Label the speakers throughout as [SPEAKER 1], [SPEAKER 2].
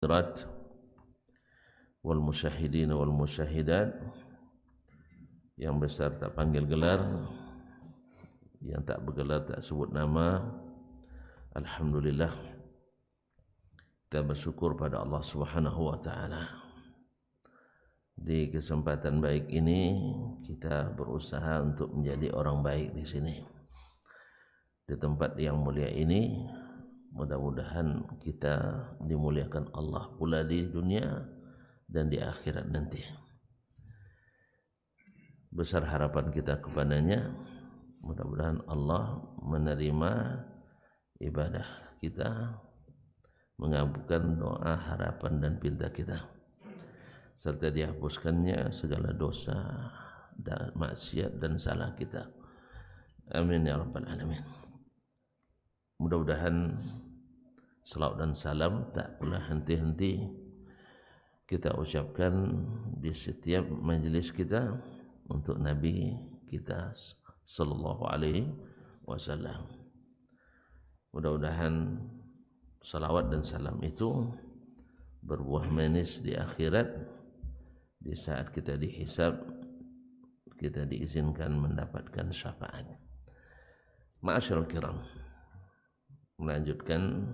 [SPEAKER 1] hadirat wal musyahidin wal musyahidat yang besar tak panggil gelar, yang tak bergelar tak sebut nama. Alhamdulillah, kita bersyukur pada Allah Subhanahu wa taala. Di kesempatan baik ini kita berusaha untuk menjadi orang baik di sini. Di tempat yang mulia ini, mudah-mudahan kita dimuliakan Allah pula di dunia dan di akhirat nanti. Besar harapan kita kepadanya, mudah-mudahan Allah menerima ibadah kita, mengabulkan doa, harapan dan pinta kita, serta dihapuskannya segala dosa dan maksiat dan salah kita. Amin ya rabbal alamin. Mudah-mudahan salawat dan salam tak pernah henti-henti kita ucapkan di setiap majlis kita untuk Nabi kita sallallahu alaihi wasallam. Mudah-mudahan salawat dan salam itu berbuah manis di akhirat, di saat kita dihisab, kita diizinkan mendapatkan syafaat. Ma'asyiral kiram, melanjutkan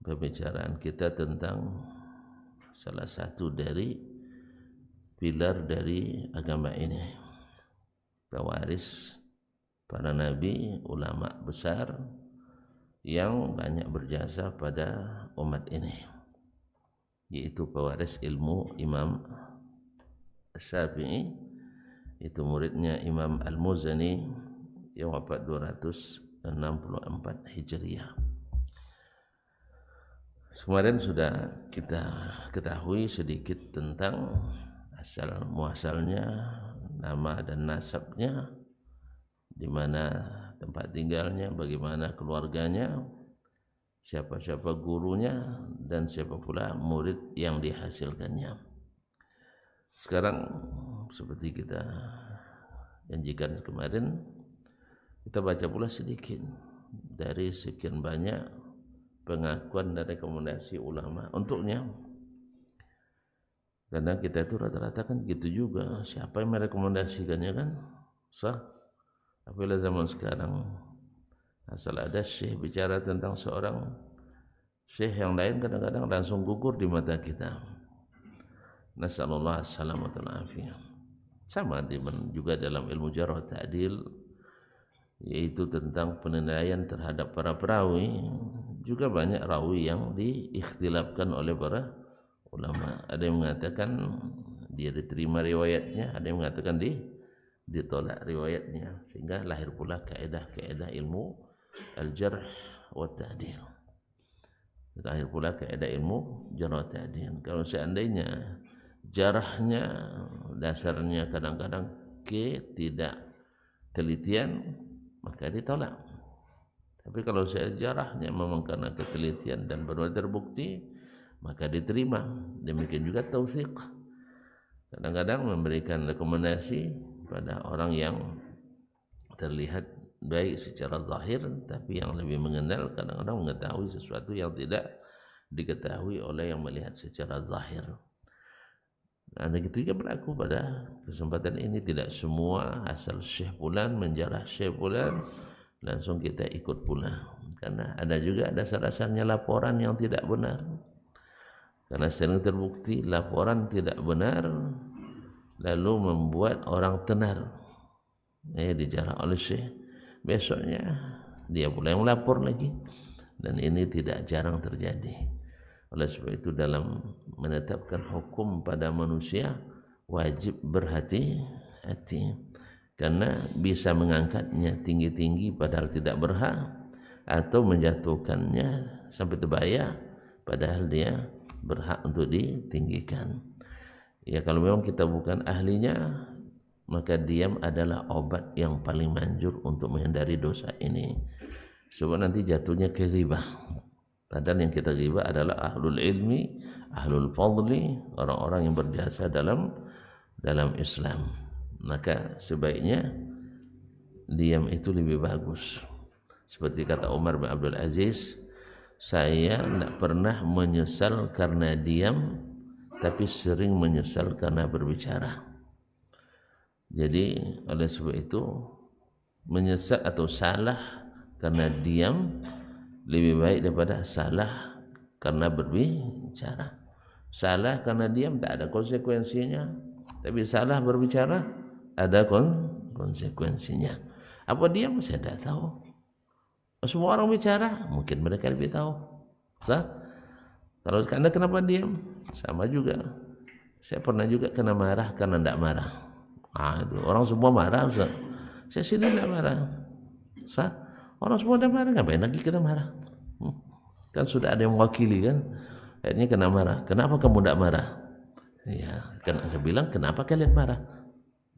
[SPEAKER 1] pembicaraan kita tentang salah satu dari pilar dari agama ini, pewaris para nabi, ulama besar yang banyak berjasa pada umat ini, yaitu pewaris ilmu Imam Syafi'i, itu muridnya Imam Al-Muzani yang wafat 264 Hijriah. Kemarin sudah kita ketahui sedikit tentang asal muasalnya, nama dan nasabnya, di mana tempat tinggalnya, bagaimana keluarganya, siapa-siapa gurunya, dan siapa pula murid yang dihasilkannya. Sekarang seperti kita janjikan kemarin, kita baca pula sedikit dari sekian banyak pengakuan dan rekomendasi ulama untuknya. Karena kita itu rata-rata kan gitu juga, siapa yang merekomendasikannya kan sah. Apabila zaman sekarang asal ada syekh bicara tentang seorang syekh yang lain, kadang-kadang langsung gugur di mata kita. Nasallallahu as-salamata wal afiyah. Sama juga dalam ilmu jarh wa ta'dil, yaitu tentang penilaian terhadap para perawi. Juga banyak rawi yang diikhtilafkan oleh para ulama. Ada yang mengatakan dia diterima riwayatnya, ada yang mengatakan ditolak riwayatnya, sehingga lahir pula kaedah-kaedah ilmu al-jarh wa ta'dil. Lahir pula kaedah ilmu jarh wa ta'dil. Kalau seandainya jarahnya dasarnya kadang-kadang tidak telitian, maka ditolak. Tapi kalau sejarahnya memang karena ketelitian dan benar terbukti, maka diterima. Demikian juga tausiq, kadang-kadang memberikan rekomendasi pada orang yang terlihat baik secara zahir, tapi yang lebih mengenal kadang-kadang mengetahui sesuatu yang tidak diketahui oleh yang melihat secara zahir. Nah, begitu juga berlaku pada kesempatan ini. Tidak semua asal syekh fulan menjarah syekh fulan langsung kita ikut pula, karena ada juga dasar-dasarnya laporan yang tidak benar. Karena sering terbukti laporan tidak benar lalu membuat orang tenar, dijarah oleh syekh, besoknya dia pula yang lapor lagi, dan ini tidak jarang terjadi. Oleh sebab itu dalam menetapkan hukum pada manusia wajib berhati-hati, karena bisa mengangkatnya tinggi-tinggi padahal tidak berhak, atau menjatuhkannya sampai terbaya padahal dia berhak untuk ditinggikan. Ya, kalau memang kita bukan ahlinya, maka diam adalah obat yang paling manjur untuk menghindari dosa ini. Sebab nanti jatuhnya ke ghibah. Padahal yang kita ghibah adalah ahlul ilmi, ahlul fadli, orang-orang yang berjasa dalam Islam. Maka sebaiknya diam itu lebih bagus. Seperti kata Umar bin Abdul Aziz, saya tidak pernah menyesal karena diam, tapi sering menyesal karena berbicara. Jadi oleh sebab itu menyesal atau salah karena diam lebih baik daripada salah karena berbicara. Salah karena diam tak ada konsekuensinya, tapi salah berbicara ada konsekuensinya. Apa diam saya tidak tahu. Semua orang bicara, mungkin mereka lebih tahu. Kalau Anda kenapa diam? Sama juga. Saya pernah juga kena marah karena tidak marah. Itu orang semua marah, Ustaz. Saya sini tidak marah. Orang semua tidak marah, ngapain lagi kita marah? Kan sudah ada yang mewakili kan? Akhirnya kena marah. Kenapa kamu tidak marah? Ya, kan saya bilang kenapa kalian marah?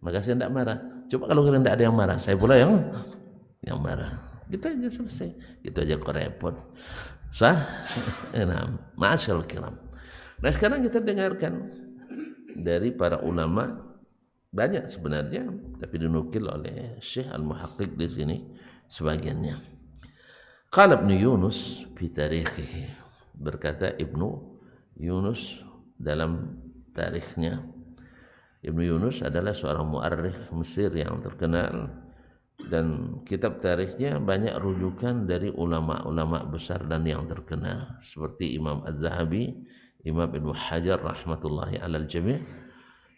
[SPEAKER 1] Maka saya tidak marah. Coba kalau kalian tidak ada yang marah, saya pula yang marah. Gitu aja selesai. Gitu aja kok repot. Ma'asyarul kiram. Nah sekarang kita dengarkan dari para ulama, banyak sebenarnya, tapi dinukil oleh Syekh Al-Muhaqqiq di sini sebagiannya. Qala Ibnu Yunus fi tarikhihi, berkata Ibnu Yunus dalam tarikhnya. Ibnu Yunus adalah seorang mu'arrikh Mesir yang terkenal, dan kitab tarikhnya banyak rujukan dari ulama-ulama besar dan yang terkenal seperti Imam Az-Zahabi, Imam Ibnu Hajar rahmatullahi alal jami'.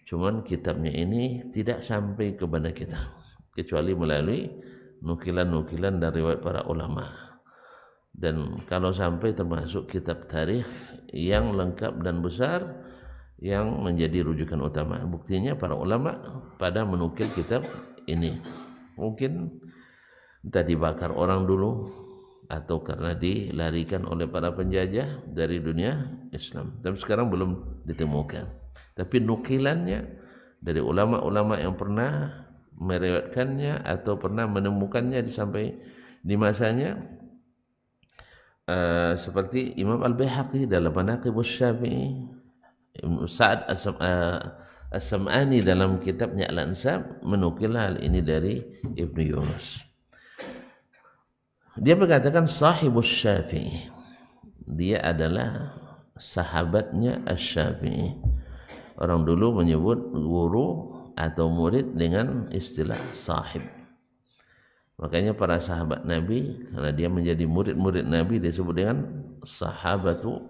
[SPEAKER 1] Cuman kitabnya ini tidak sampai kepada kita kecuali melalui nukilan-nukilan dari riwayat para ulama. Dan kalau sampai termasuk kitab tarikh yang lengkap dan besar yang menjadi rujukan utama. Buktinya para ulama pada menukil kitab ini. Mungkin entah dibakar orang dulu atau karena dilarikan oleh para penjajah dari dunia Islam. Tapi sekarang belum ditemukan. Tapi nukilannya dari ulama-ulama yang pernah meriwayatkannya atau pernah menemukannya sampai di masanya, seperti Imam Al-Baihaqi dalam Manaqibus Syafi'i, Ibnu Sa'ad As-Sam'ani dalam kitabnya Al-Ansab menukil hal ini dari Ibnu Yunus. Dia mengatakan sahibus Syafi'i, dia adalah sahabatnya Asy-Syafi'i. Orang dulu menyebut guru atau murid dengan istilah sahib. Makanya para sahabat Nabi, karena dia menjadi murid-murid Nabi, disebut dengan sahabatu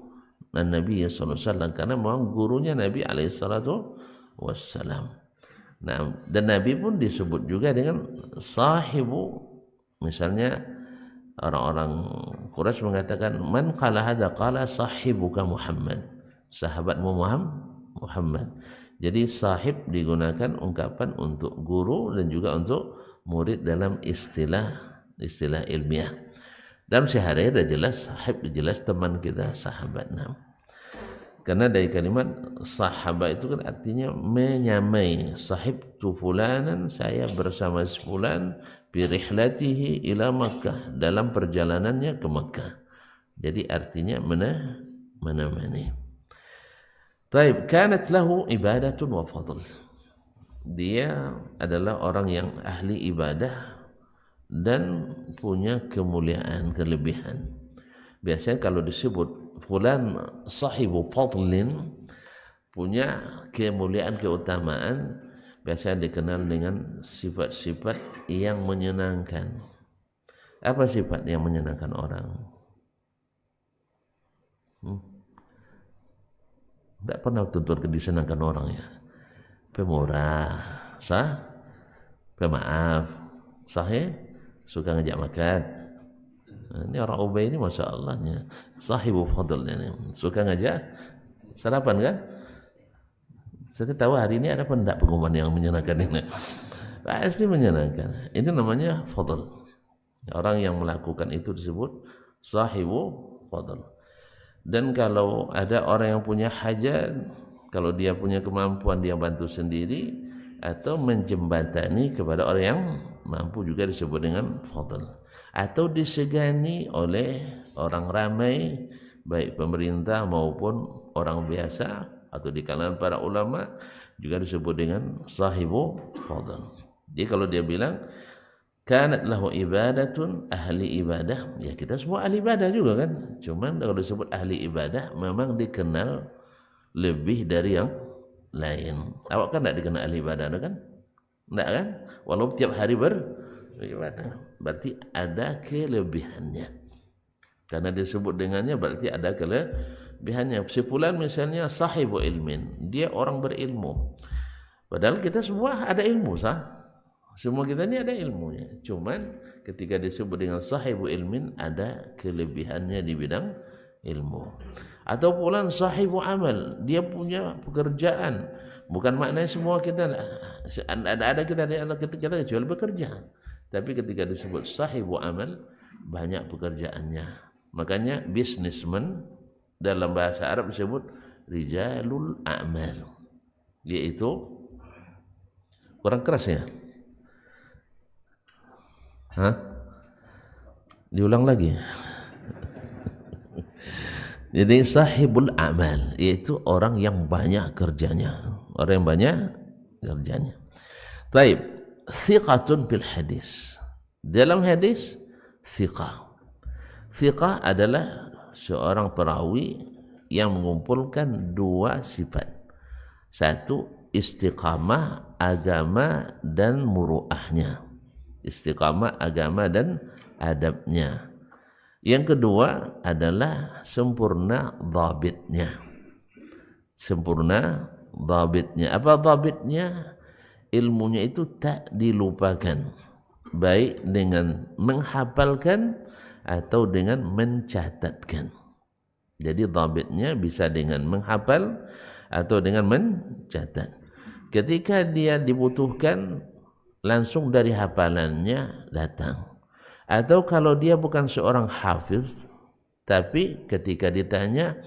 [SPEAKER 1] Nabi sallallahu alaihi wasallam, karena memang gurunya Nabi alaihi salatu wassalam. Nah, dan Nabi pun disebut juga dengan sahibu. Misalnya orang-orang Quraisy mengatakan, man qala hadza qala sahibuka Muhammad, sahabatmu Muhammad. Jadi sahib digunakan ungkapan untuk guru dan juga untuk murid dalam istilah ilmiah. Dalam sehari ada jelas sahib, jelas teman kita, sahabat. Karena dari kalimat sahabat itu kan artinya menyamai. Sahib tu fulanan, saya bersama sefulan bi rihlatihi ila Makkah, dalam perjalanannya ke Makkah. Jadi artinya menemani. Taib, kanat lahu ibadatun wa fadl. Dia adalah orang yang ahli ibadah dan punya kemuliaan, kelebihan. Biasanya kalau disebut fulan sahibu fadlin, punya kemuliaan, keutamaan, biasanya dikenal dengan sifat-sifat yang menyenangkan. Apa sifat yang menyenangkan orang? Tidak pernah tuntut disenangkan orang ya. Pemurah, pemaaf, sahih, suka ngajak makan. Ini orang Ubay ini masya Allahnya sahibu fadl ini, suka ngajak sarapan kan. Saya tahu hari ini ada pendak pengumuman yang menyenangkan ini, pasti menyenangkan. Ini namanya fadl. Orang yang melakukan itu disebut sahibu fadl. Dan kalau ada orang yang punya hajat, kalau dia punya kemampuan dia bantu sendiri atau menjembatani kepada orang yang mampu, juga disebut dengan fadl. Atau disegani oleh orang ramai, baik pemerintah maupun orang biasa, atau di kalangan para ulama juga disebut dengan sahibu fadl. Jadi kalau dia bilang kanat lahu ibadatun, ahli ibadah, ya kita semua ahli ibadah juga kan. Cuman kalau disebut ahli ibadah memang dikenal lebih dari yang lain. Awak kan tidak dikenal ahli ibadah kan? Tidak kan? Walaupun tiap hari beribadah, berarti ada kelebihannya. Karena disebut dengannya berarti ada kelebihannya. Si fulan misalnya sahibu ilmin, dia orang berilmu. Padahal kita semua ada ilmu, sah? Semua kita ini ada ilmunya. Cuman ketika disebut dengan sahibu ilmin, ada kelebihannya di bidang ilmu. Atau fulan sahibu amal, dia punya pekerjaan. Bukan maknanya semua kita ada kita kecuali bekerja. Tapi ketika disebut sahibu amal, banyak pekerjaannya. Makanya businessman dalam bahasa Arab disebut rijalul a'mal, yaitu orang keras ya. Hah? Diulang lagi. Jadi sahibul amal yaitu orang yang banyak kerjanya, orang yang banyak kerjanya. Baik, thiqatun bil hadis. Dalam hadis thiqah. Thiqah adalah seorang perawi yang mengumpulkan dua sifat. Satu, istiqamah agama dan muruahnya. Istiqamah agama dan adabnya. Yang kedua adalah sempurna dhabitnya. Sempurna dhabitnya. Apa dhabitnya? Ilmunya itu tak dilupakan, baik dengan menghafalkan atau dengan mencatatkan. Jadi dhabitnya bisa dengan menghafal atau dengan mencatat. Ketika dia dibutuhkan, langsung dari hafalannya datang. Atau kalau dia bukan seorang hafiz, tapi ketika ditanya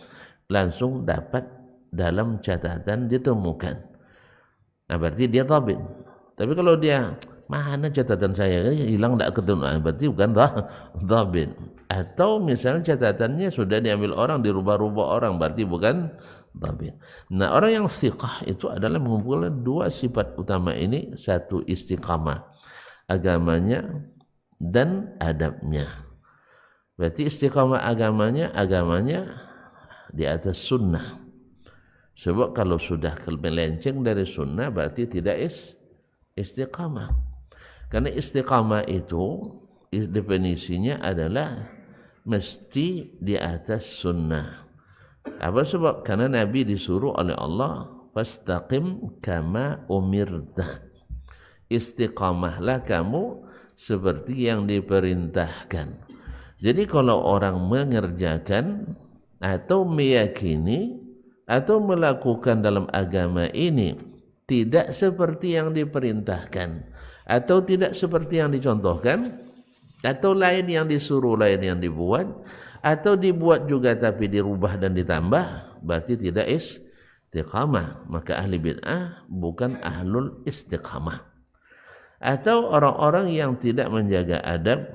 [SPEAKER 1] langsung dapat dalam catatan ditemukan. Nah berarti dia dhabit. Tapi kalau dia mana catatan saya hilang tidak ketemu, berarti bukan dhabit. Atau misalnya catatannya sudah diambil orang, dirubah-rubah orang, berarti bukan dhabit. Nah orang yang thiqah itu adalah mengumpulkan dua sifat utama ini. Satu, istiqamah agamanya dan adabnya. Berarti istiqamah agamanya di atas sunnah. Sebab kalau sudah melenceng dari sunnah berarti tidak istiqamah. Karena istiqamah itu definisinya adalah mesti di atas sunnah. Apa sebab? Karena Nabi disuruh oleh Allah, fastaqim kama umirta. Istiqamahlah kamu seperti yang diperintahkan. Jadi kalau orang mengerjakan atau meyakini atau melakukan dalam agama ini tidak seperti yang diperintahkan atau tidak seperti yang dicontohkan atau lain yang disuruh, lain yang dibuat, atau dibuat juga tapi dirubah dan ditambah, berarti tidak istiqamah. Maka ahli bid'ah bukan ahlul istiqamah. Atau orang-orang yang tidak menjaga adab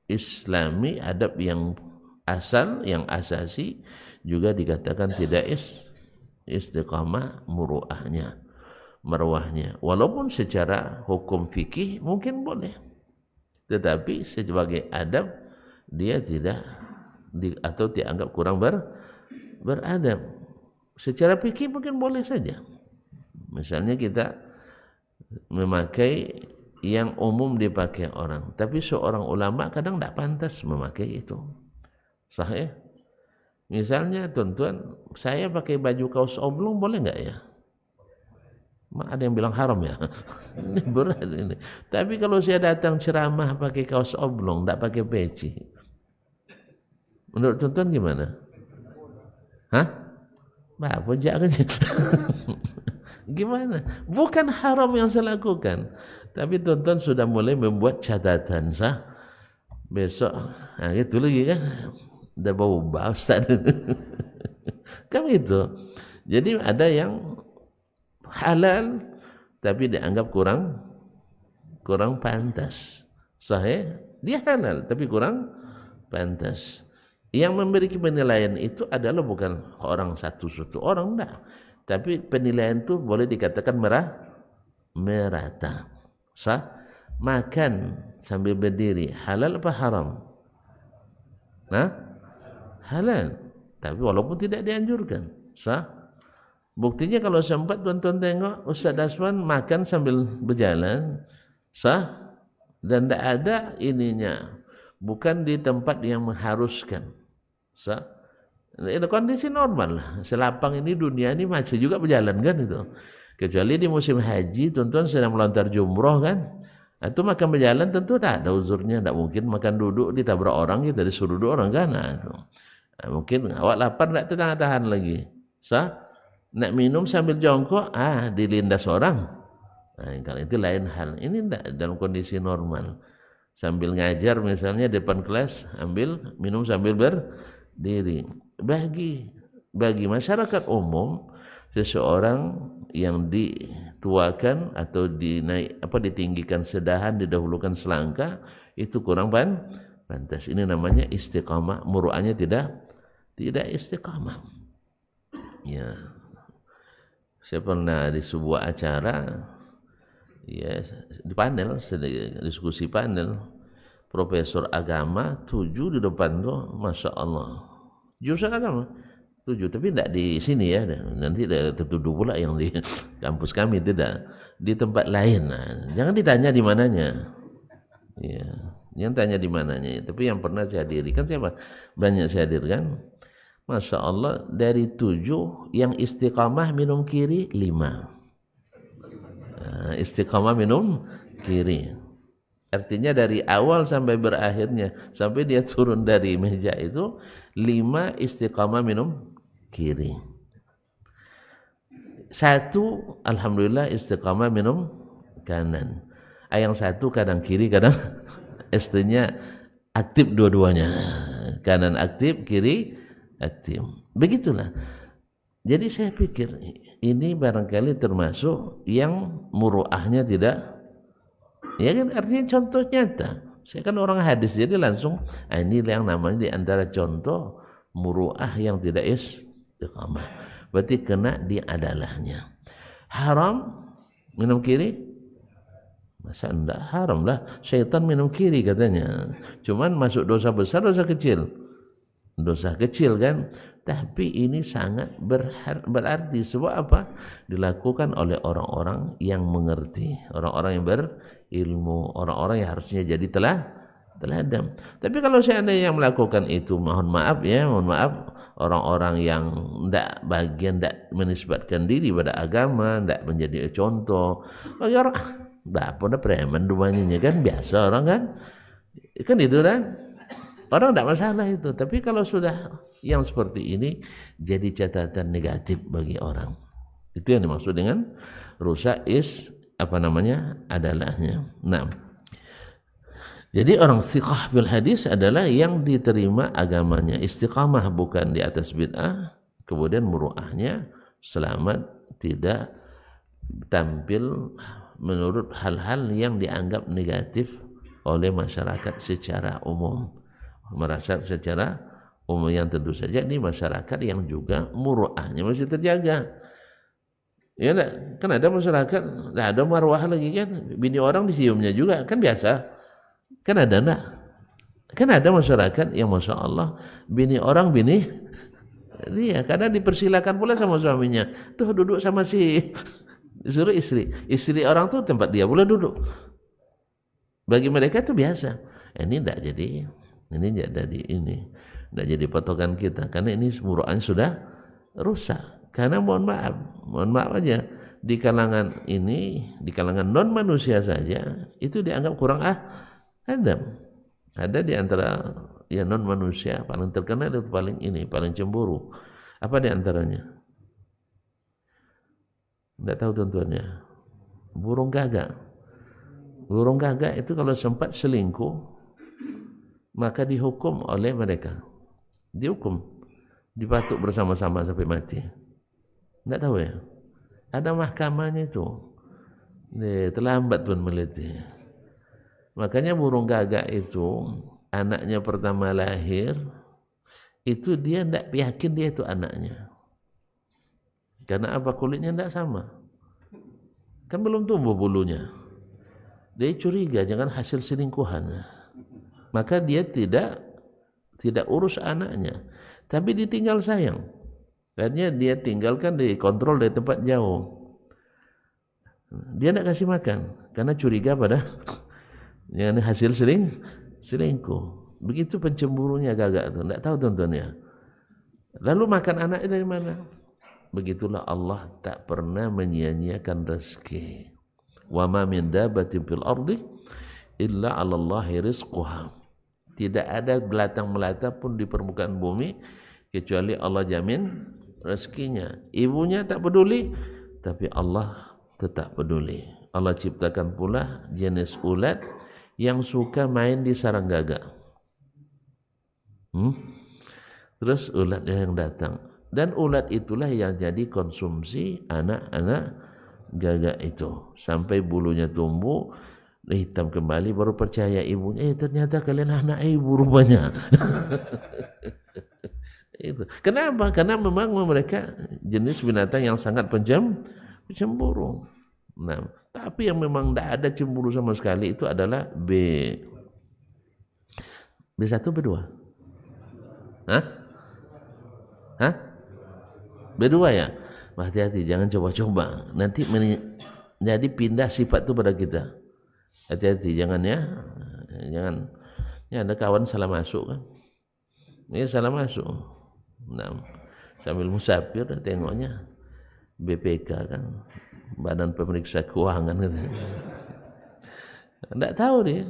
[SPEAKER 1] islami, adab yang asal, yang asasi, juga dikatakan tidak istiqamah muruahnya, marwahnya. Walaupun secara hukum fikih mungkin boleh, tetapi sebagai adab dia tidak atau dianggap kurang beradab. Secara fikih mungkin boleh saja. Misalnya kita memakai yang umum dipakai orang, tapi seorang ulama kadang tidak pantas memakai itu. Sahih? Misalnya tuan-tuan, saya pakai baju kaos oblong boleh enggak ya? Ada yang bilang haram ya. Ini berat ini. Tapi kalau saya datang ceramah pakai kaos oblong, tidak pakai peci, menurut tuan-tuan gimana? Hah? Apa jangan? Gimana? Bukan haram yang saya lakukan, tapi tuan-tuan sudah mulai membuat catatan sah. Besok, nah gitu lagi kan? Udah bau Ustaz. Kan itu. Jadi ada yang halal tapi dianggap kurang pantas. Sahih, dia halal tapi kurang pantas. Yang memberi penilaian itu adalah bukan orang satu orang, enggak. Tapi penilaian itu boleh dikatakan merata. Makan sambil berdiri halal apa haram? Nah, halal. Tapi walaupun tidak dianjurkan, sah. Buktinya kalau sempat tuan-tuan tengok Ustaz Dasman makan sambil berjalan, sah, dan tidak ada ininya, bukan di tempat yang mengharuskan, sah. Itu kondisi normal lah. Selapang ini dunia ini masih juga berjalan kan itu. Kecuali di musim haji, tuan-tuan sedang melontar jumroh kan, itu makan berjalan tentu tak ada uzurnya, tidak mungkin makan duduk ditabrak orang kita disuruh duduk orang kan. Mungkin awak lapar tidak tahan lagi, sah. Nak minum sambil jongkok, dilindas orang. Kalau itu lain hal. Ini tidak dalam kondisi normal. Sambil ngajar misalnya depan kelas, ambil minum sambil berdiri. Bagi masyarakat umum, seseorang yang dituakan atau ditinggikan sedahan, didahulukan selangkah, itu kurang pantas. Ini namanya istiqamah. Muru'ahnya tidak istiqamah. Ya. Saya pernah di sebuah acara, ya, di panel, diskusi panel, profesor agama 7 di depan tuh, masya Allah, jurusan agama 7, tapi tidak di sini ya, nanti tertuduh pula yang di kampus kami, tidak, di tempat lain. Nah, jangan ditanya di mananya, ya, jangan tanya di mananya, tapi yang pernah saya hadirkan siapa? Banyak saya hadirkan. Masya Allah, dari 7 yang istiqamah minum kiri 5. Istiqamah minum kiri. Artinya dari awal sampai berakhirnya, sampai dia turun dari meja itu, 5 istiqamah minum kiri. 1 alhamdulillah istiqamah minum kanan. Yang 1 kadang kiri, kadang istrinya aktif dua-duanya. Kanan aktif, kiri aktif. Begitulah. Jadi saya pikir ini barangkali termasuk yang muru'ahnya tidak, ya kan, artinya contoh nyata. Saya kan orang hadis, jadi langsung ini yang namanya di antara contoh muru'ah yang tidak istiqamah. Berarti kena di adalahnya. Haram minum kiri? Masa enggak haram lah, syaitan minum kiri katanya. Cuman masuk dosa besar, dosa kecil. Dosa kecil kan, tapi ini sangat berarti. Sebab apa? Dilakukan oleh orang-orang yang mengerti, orang-orang yang berilmu, orang-orang yang harusnya jadi teladan. Tapi kalau seandainya yang melakukan itu, mohon maaf, orang-orang yang tidak menisbatkan diri pada agama, tidak menjadi contoh bagi orang, bapak preman rumahnya kan, biasa orang kan itu kan. Orang tidak masalah itu, tapi kalau sudah yang seperti ini jadi catatan negatif bagi orang. Itu yang dimaksud dengan rusak adalahnya. Nah, jadi orang thiqah bil hadis adalah yang diterima agamanya, istiqamah bukan di atas bid'ah, kemudian muru'ahnya selamat, tidak tampil menurut hal-hal yang dianggap negatif oleh masyarakat secara umum. Merasa secara umum yang tentu saja ini masyarakat yang juga muru'ahnya masih terjaga. Ya enggak? Kan ada masyarakat enggak ada marwah lagi kan, bini orang disiumnya juga kan biasa. Kan ada enggak? Kan ada masyarakat yang masya Allah bini orang dia kadang dipersilakan pula sama suaminya, tuh duduk sama si disuruh istri orang tuh tempat dia boleh duduk. Bagi mereka itu biasa. Ini enggak jadi. Ini tidak jadi patokan kita, karena ini muru'ahnya sudah rusak. Karena mohon maaf aja, di kalangan non manusia saja itu dianggap kurang adab. Ada di antara ya non manusia paling terkenal itu paling cemburu. Apa di antaranya? Tidak tahu tuan-tuannya. Burung gagak. Burung gagak itu kalau sempat selingkuh, maka dihukum oleh mereka, dipatuk bersama-sama sampai mati. Tidak tahu ya? Ada mahkamahnya itu. Terlambat pun meliti. Makanya burung gagak itu anaknya pertama lahir, itu dia tidak yakin dia itu anaknya. Karena apa? Kulitnya tidak sama. Kan belum tumbuh bulunya. Dia curiga jangan hasil selingkuhan. Maka dia tidak urus anaknya, tapi ditinggal sayang. Akhirnya dia tinggalkan, dikontrol dari tempat jauh. Dia tidak kasih makan karena curiga pada yang hasil selingkuh. Begitu pencemburunya gagak tuh, tidak tahu tuan-tuan ya. Lalu makan anak dari mana? Begitulah Allah tak pernah menyia-nyiakan rezeki. Wa ma min dabbatin fil ardi illa 'ala Allahi rizquha. Tidak ada belatang melata pun di permukaan bumi kecuali Allah jamin rezekinya. Ibunya tak peduli, tapi Allah tetap peduli. Allah ciptakan pula jenis ulat yang suka main di sarang gagak. Terus ulatnya yang datang, dan ulat itulah yang jadi konsumsi anak-anak gagak itu sampai bulunya tumbuh hitam kembali, baru percaya ibunya, ternyata kalian anak ibu rupanya. Itu kenapa? Karena memang mereka jenis binatang yang sangat pencemburu. Nah, tapi yang memang tidak ada cemburu sama sekali itu adalah B1 B2. Hah? B2 ya? Hati-hati, jangan coba-coba. Nanti jadi pindah sifat itu pada kita. Hati-hati, jangan ya. Jangan. Ya, ada kawan salah masuk kan. Ini salah masuk. Nah, sambil musafir tengoknya BPK kan, Badan Pemeriksa Keuangan gitu. Tidak tahu dia.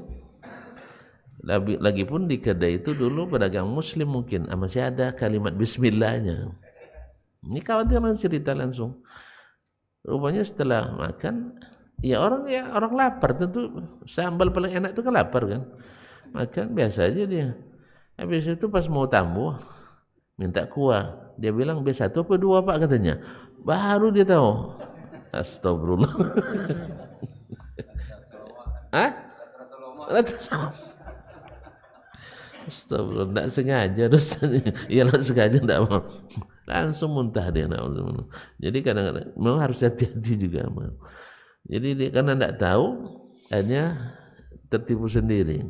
[SPEAKER 1] Lagipun di kedai itu dulu pedagang muslim mungkin masih ada kalimat bismillahnya. Ini kawan cerita langsung. Rupanya setelah makan, ya orang lapar tentu, sambal paling enak itu kan lapar kan. Makan biasa aja dia. Habis itu pas mau tamu minta kuah, dia bilang B1 apa 2 Pak katanya. Baru dia tahu. Astagfirullah. Hah? Astagfirullah, tidak sengaja ya sengaja tidak mau, langsung muntah dia. Jadi kadang-kadang memang harus hati-hati juga. Jadi dia karena tidak tahu hanya tertipu sendiri,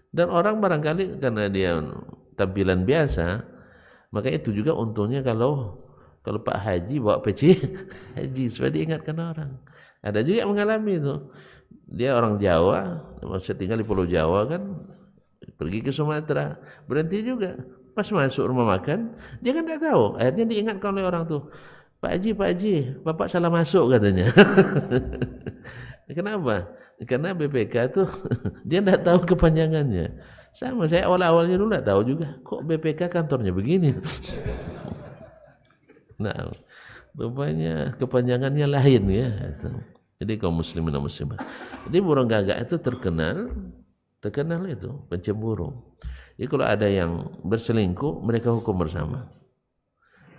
[SPEAKER 1] dan orang barangkali karena dia tampilan biasa, maka itu juga untungnya kalau Pak Haji bawa peci haji supaya diingatkan orang. Ada juga yang mengalami itu, dia orang Jawa, masih tinggal di Pulau Jawa kan, pergi ke Sumatera, berhenti juga. Pas masuk rumah makan, dia kan tidak tahu. Akhirnya diingatkan oleh orang tuh, Pak Haji, Bapak salah masuk katanya. Kenapa? Karena BPK tuh dia tidak tahu kepanjangannya. Sama saya awal-awalnya dulu tidak tahu juga, kok BPK kantornya begini. Nah, rupanya kepanjangannya lain ya. Jadi kaum muslimin dan muslimat. Jadi burung gagak itu terkenal itu pencemburu. Jadi kalau ada yang berselingkuh, mereka hukum bersama.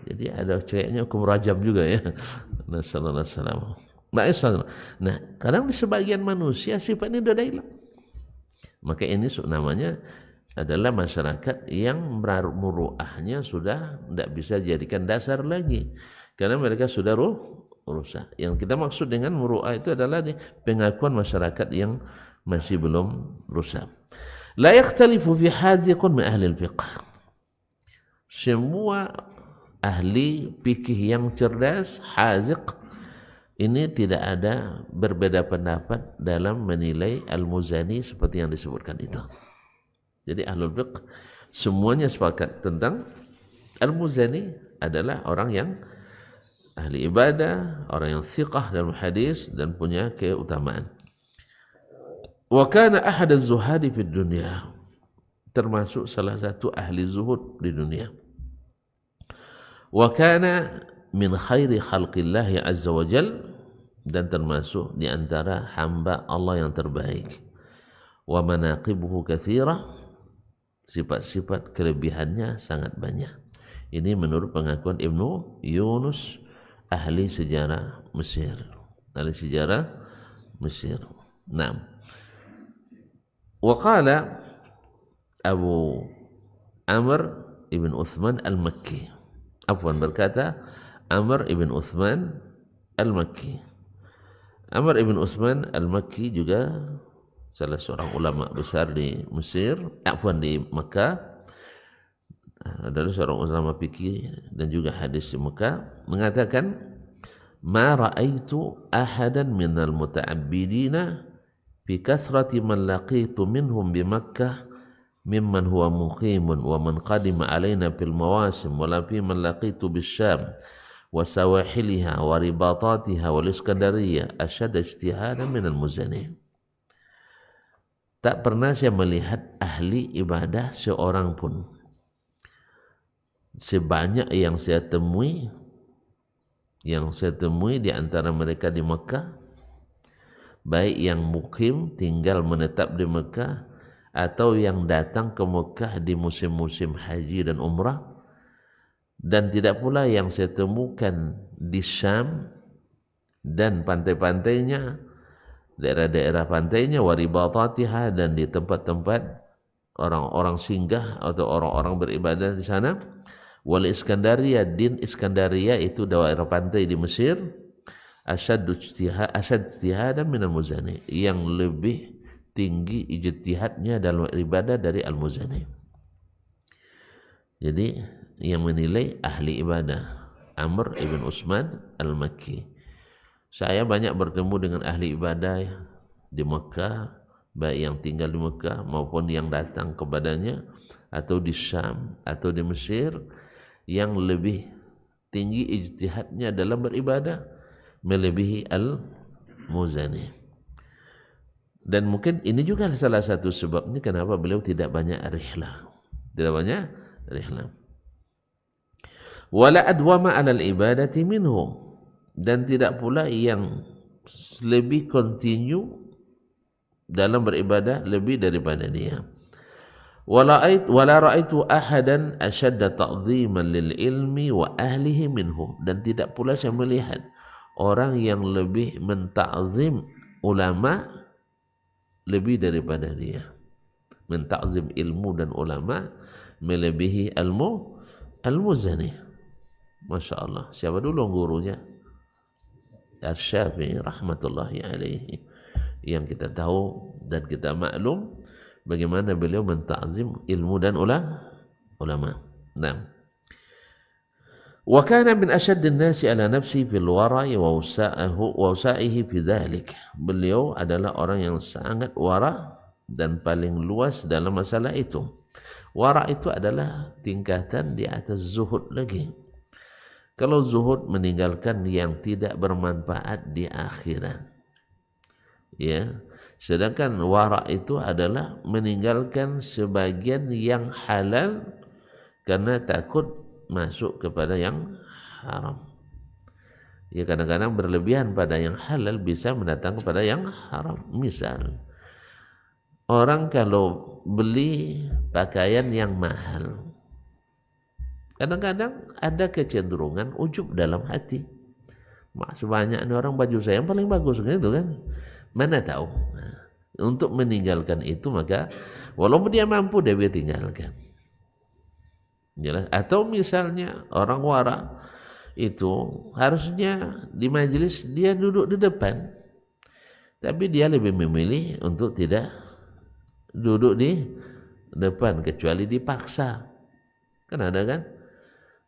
[SPEAKER 1] Jadi ada ceweknya hukum rajam juga ya. Nah, kadang di sebagian manusia sifat ini sudah hilang. Maka ini namanya adalah masyarakat yang muruahnya sudah tidak bisa dijadikan dasar lagi, karena mereka sudah rusak. Yang kita maksud dengan muruah itu adalah pengakuan masyarakat yang masih belum rusak. La yakhtalifu fi haziqun min ahli al-fiqh. Semua ahli fikih yang cerdas, haziq, ini tidak ada berbeda pendapat dalam menilai al-Muzani seperti yang disebutkan itu. Jadi ahlul fiqh semuanya sepakat tentang al-Muzani adalah orang yang ahli ibadah, orang yang thiqah dalam hadis dan punya keutamaan. Wa kana ahad az-zuhadi fid dunya, termasuk salah satu ahli zuhud di dunia. Wa kana min khairi khalqillah azza wa jal, dan termasuk di antara hamba Allah yang terbaik. Wa manaqibuhu katsira, sifat-sifat kelebihannya sangat banyak. Ini menurut pengakuan Ibnu Yunus, ahli sejarah Mesir. Ahli sejarah Mesir. Naam. Wa qala Abu Amr ibn Uthman al-Makki. Afwan, berkata Amr ibn Uthman al-Makki. Amr ibn Uthman al-Makki juga salah seorang ulama besar di Mesir, di Mekah, adalah seorang ulama fikih dan juga hadis di Mekah, mengatakan, "Ma ra'aitu ahadan minal muta'abbidina fi kathrati man laqitu minhum bi Makkah mimman huwa muqimun wa man qadima alaina fil mawasim wala fi man laqitu bis Syam wa sawahiliha wa ribatatiha wal Iskandariyah asyad ijtihadan minal Muzani." Tak pernah saya melihat ahli ibadah seorang pun sebanyak yang saya temui di antara mereka di Mekah, baik yang mukim tinggal menetap di Mekah atau yang datang ke Mekah di musim-musim haji dan umrah, dan tidak pula yang saya temukan di Syam dan pantai-pantainya, daerah-daerah pantainya, waribatatiha, dan di tempat-tempat orang-orang singgah atau orang-orang beribadah di sana, wal Iskandariyah, din Iskandariyah itu daerah pantai di Mesir, asyad ijtihadan minal Muzani, yang lebih tinggi ijtihadnya dalam ibadah dari Al-Muzani. Jadi yang menilai ahli ibadah Amr ibn Usman Al-Makki. Saya banyak bertemu dengan ahli ibadah di Mekah, baik yang tinggal di Mekah maupun yang datang kepadanya, atau di Syam atau di Mesir, yang lebih tinggi ijtihadnya dalam beribadah melebihi Al-Muzani. Dan mungkin ini juga salah satu sebabnya kenapa beliau tidak banyak rihlah. Wala adwama 'alal ibadati minhum, dan tidak pula yang lebih continue dalam beribadah lebih daripada dia. Wala ra'aitu ahadan ashadda ta'dhiman lil ilmi wa ahlihi minhu, dan tidak pula saya melihat orang yang lebih menta'zim ulama lebih daripada dia. Menta'zim ilmu dan ulama melebihi Al-Muzani. Masya Allah. Siapa dulu gurunya? Asy-Syafi'i rahmatullahi alaihi, yang kita tahu dan kita maklum bagaimana beliau menta'zim ilmu dan ulama. Nah, wa kana min asyaddin nasi ala nafsi fil wara'i wa wasa'ihi fi dzalik. Beliau adalah orang yang sangat wara' dan paling luas dalam masalah itu. Wara' itu adalah tingkatan di atas zuhud lagi. Kalau zuhud meninggalkan yang tidak bermanfaat di akhirat, ya. Sedangkan wara' itu adalah meninggalkan sebagian yang halal karena takut masuk kepada yang haram. Ya, kadang-kadang berlebihan pada yang halal bisa mendatang kepada yang haram. Misal, orang kalau beli pakaian yang mahal, kadang-kadang ada kecenderungan ujub dalam hati. Sebanyak orang baju saya yang paling bagus gitu kan. Mana tahu. Nah, untuk meninggalkan itu maka walaupun dia mampu dia tinggalkan. Jelas. Atau misalnya orang wara itu harusnya di majelis dia duduk di depan, tapi dia lebih memilih untuk tidak duduk di depan kecuali dipaksa. Kan ada kan?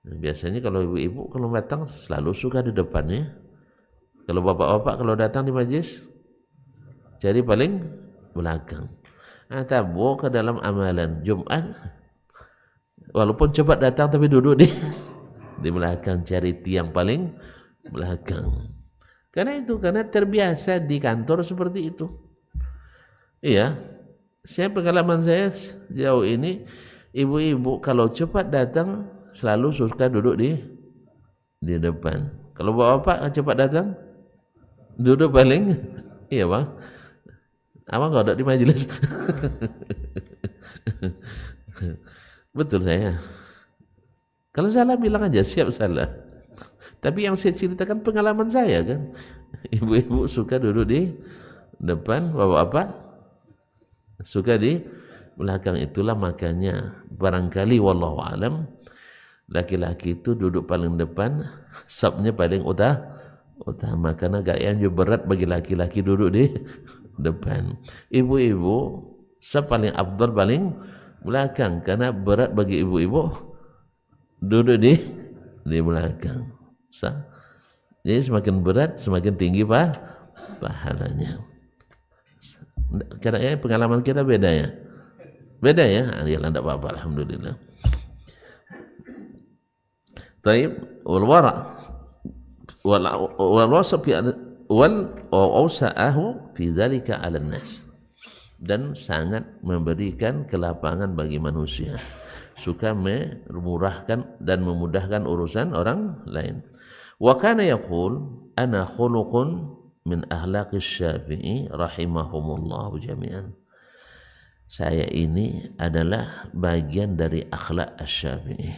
[SPEAKER 1] Biasanya kalau ibu-ibu kalau datang selalu suka di depannya. Kalau bapak-bapak kalau datang di majelis cari paling belakang. Atau ke dalam amalan Jumat, walaupun cepat datang tapi duduk di belakang, cari tiang paling belakang. Karena terbiasa di kantor seperti itu. Iya, pengalaman saya jauh ini, ibu-ibu kalau cepat datang selalu suka duduk di depan. Kalau bapak cepat datang duduk paling, iya bang. Abang nggak ada di majelis. Betul saya. Kalau salah bilang aja, siap salah. Tapi yang saya ceritakan pengalaman saya kan. Ibu-ibu suka duduk di depan, bapak-bapak suka di belakang. Itulah makanya barangkali wallahu alam laki-laki itu duduk paling depan, sabnya paling utama, karena gayanya berat bagi laki-laki duduk di depan. Ibu-ibu paling afdal paling belakang, karena berat bagi ibu-ibu duduk di belakang. Jadi semakin berat semakin tinggi pahalanya. Karena pengalaman kita beda ya. Beda ya? Ya tidak apa-apa, alhamdulillah. Taib wal wara wal wasf wal awsa'ahu fi dzalika 'ala an-nas. Dan sangat memberikan kelapangan bagi manusia, suka memurahkan dan memudahkan urusan orang lain. Wa kana yaqul ana khuluqun min akhlaqis Syafi'i rahimahumullah jami'an. Saya ini adalah bagian dari akhlak Asy-Syafi'i.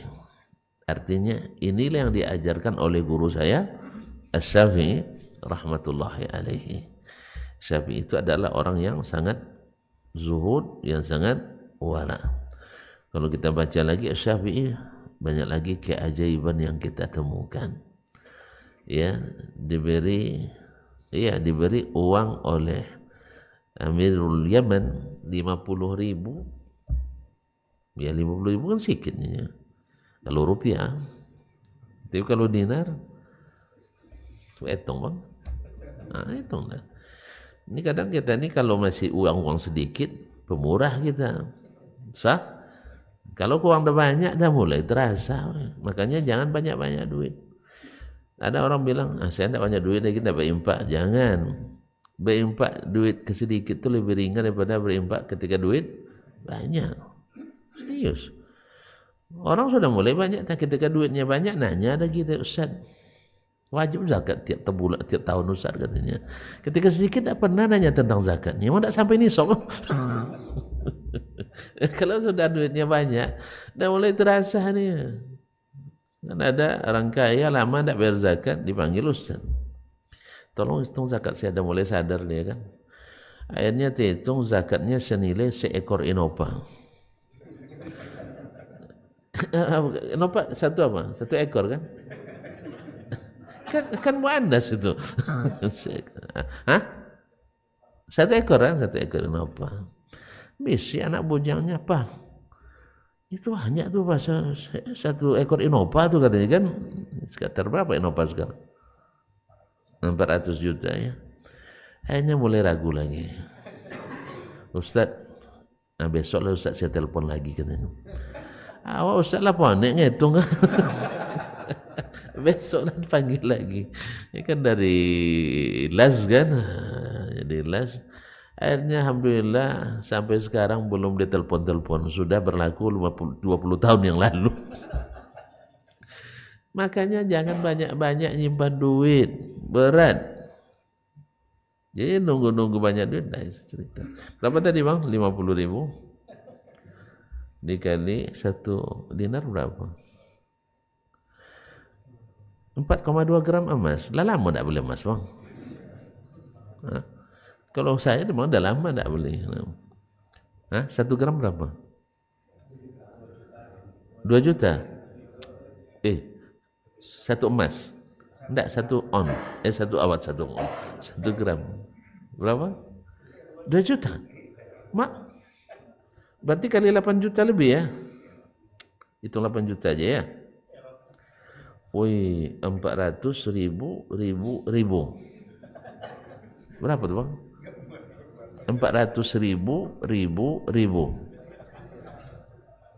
[SPEAKER 1] Artinya inilah yang diajarkan oleh guru saya Asy-Syafi'i rahmatullahi alaihi. Syafi'i itu adalah orang yang sangat zuhud, yang sangat wara. Kalau kita baca lagi Asy-Syafi'i, banyak lagi keajaiban yang kita temukan. Ya, diberi uang oleh Amirul Yaman 50.000. Ya 50.000 kan sedikitnya kalau rupiah. Tapi kalau dinar hitung bang. Nah, hitung lah. Ini kadang kita ini kalau masih uang sedikit pemurah kita. Sah? Kalau uang dah banyak dah mulai terasa. Makanya jangan banyak-banyak duit. Ada orang bilang, saya tidak banyak duit lagi, tidak berimpak. Jangan. Berimpak duit kesedikit itu lebih ringan daripada berimpak ketika duit banyak. Serius. Orang sudah mulai banyak, ketika duitnya banyak, nanya ada kita, Ustaz, wajib zakat tiap tahun Ustaz katanya. Ketika sedikit tidak pernah nanya tentang zakatnya. Memang tidak sampai nisab. Kalau sudah duitnya banyak, dah mulai terasa nih. Dan ada orang kaya lama tidak bayar zakat, dipanggil Ustaz. Tolong hitung zakat, saya dah mulai sadar dia kan. Akhirnya hitung zakatnya senilai seekor inopa. Inopa satu apa? Satu ekor kan? Kan muannas itu. Hah? Satu ekor kan? Satu ekor inopa. Misi anak bujangnya apa? Itu hanya tuh bahasa satu ekor inopa tuh katanya kan. Sekitar berapa inopa sekarang? 400 juta ya. Akhirnya mulai ragu lagi. Ustaz, nah besok lah Ustaz saya telepon lagi katanya. Awak Ustaz lah panik ngitung. Besok lah panggil lagi. Ini kan dari las kan. Jadi las. Akhirnya alhamdulillah sampai sekarang belum ditelepon-telepon. Sudah berlaku 20 tahun yang lalu. Makanya jangan banyak-banyak nyimpan duit. Berat. Jadi nunggu-nunggu banyak duit. Nah, cerita. Berapa tadi bang? 50.000 dikali 1 dinar berapa? 4,2 gram emas. Lah lama tak boleh emas bang. Hah? Kalau saya memang dah lama tak boleh. Hah? 1 gram berapa? 2 juta? 1 emas? Tidak, 1 on. 1 awat, 1 on. 1 gram. Berapa? 2 juta. Mak, berarti kali 8 juta lebih ya? Hitung 8 juta aja ya? Wih, 400.000. Berapa tuh bang? 400.000.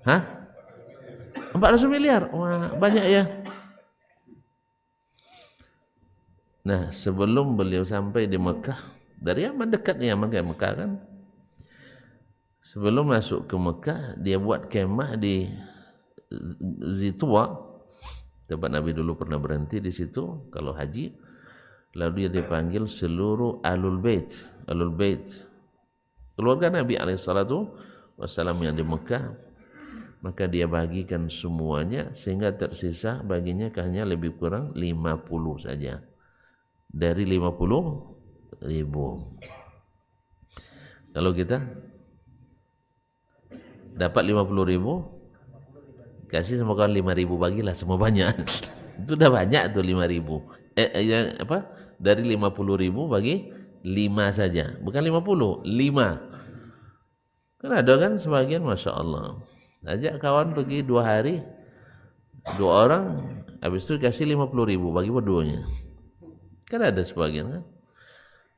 [SPEAKER 1] Hah? 400 miliar? Wah, banyak ya? Nah, sebelum beliau sampai di Mekah, dari Yaman dekat nih Yaman kayak Mekah kan. Sebelum masuk ke Mekah, dia buat kemah di Zituwa, tempat Nabi dulu pernah berhenti di situ kalau haji. Lalu dia dipanggil seluruh Ahlul Bait, keluarga Nabi SAW yang di Mekah. Maka dia bagikan semuanya sehingga tersisa baginya hanya lebih kurang 50 saja. Dari 50.000. Kalau kita dapat 50.000, kasih semua kawan 5.000, bagilah semua banyak. Itu udah banyak tuh 5.000. Dari 50.000 bagi 5 saja, bukan 50, 5. Kan ada kan sebagian, Masya Allah, ajak kawan pergi 2 hari, 2 orang, habis itu kasih 50.000 bagi berduanya. Kan ada sebagian kan,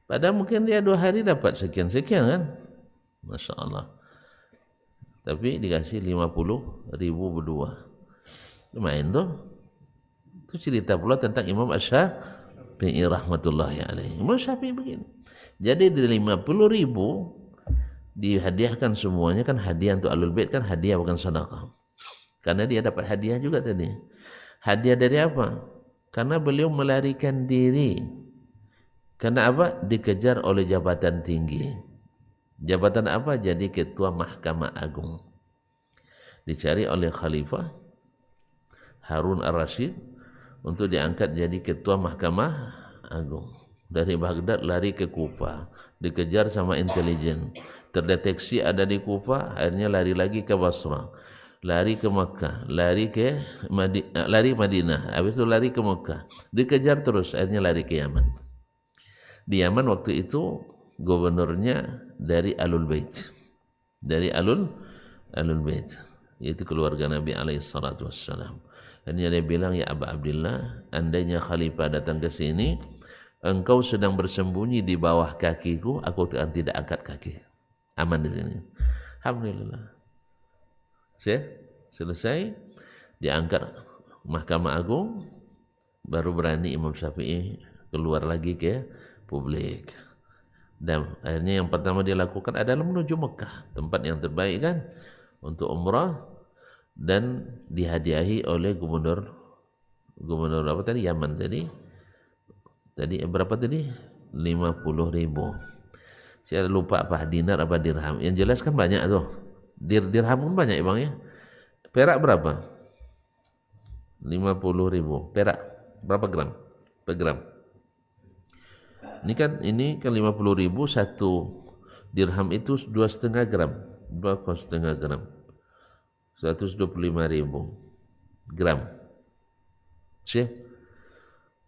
[SPEAKER 1] padahal mungkin dia 2 hari dapat sekian-sekian kan, Masya Allah, tapi dikasih 50.000 berdua. Lumayan tuh. Itu cerita pula tentang Imam Asy-Syafi'i rahmatullahi alaihi. Imam Syafi'i begini. Jadi dari 50.000 dihadiahkan semuanya, kan hadiah untuk Ahlul Bait, kan hadiah bukan sedekah. Karena dia dapat hadiah juga tadi. Hadiah dari apa? Karena beliau melarikan diri. Karena apa? Dikejar oleh jabatan tinggi. Jabatan apa? Jadi ketua Mahkamah Agung. Dicari oleh Khalifah Harun Ar-Rasyid untuk diangkat jadi ketua Mahkamah Agung. Dari Baghdad lari ke Kufa, dikejar sama intelijen, terdeteksi ada di Kufa, akhirnya lari lagi ke Basra, lari ke Makkah, lari Madinah, habis itu lari ke Makkah, dikejar terus, akhirnya lari ke Yaman. Di Yaman waktu itu gubernurnya dari Ahlul Bait, dari Ahlul Bait, yaitu keluarga Nabi alaihi salatu wassalam. Akhirnya dia bilang, ya Aba Abdillah, andainya khalifah datang ke sini, engkau sedang bersembunyi di bawah kakiku, aku akan tidak angkat kaki. Aman di sini. Alhamdulillah. Selesai, diangkat Mahkamah Agung, baru berani Imam Syafi'i keluar lagi ke publik. Dan akhirnya yang pertama dia lakukan adalah menuju Mekah, tempat yang terbaik kan untuk umrah, dan dihadiahi oleh gubernur apa tadi, Yaman tadi berapa tadi, 50.000. Saya lupa apa dinar apa dirham, yang jelas kan banyak tuh. Dirham pun banyak ya Bang ya. Perak berapa? 50.000 perak berapa gram per gram? Ini kan 50.000, satu dirham itu 2,5 gram, 2,5 gram, 125.000 gram. Syekh,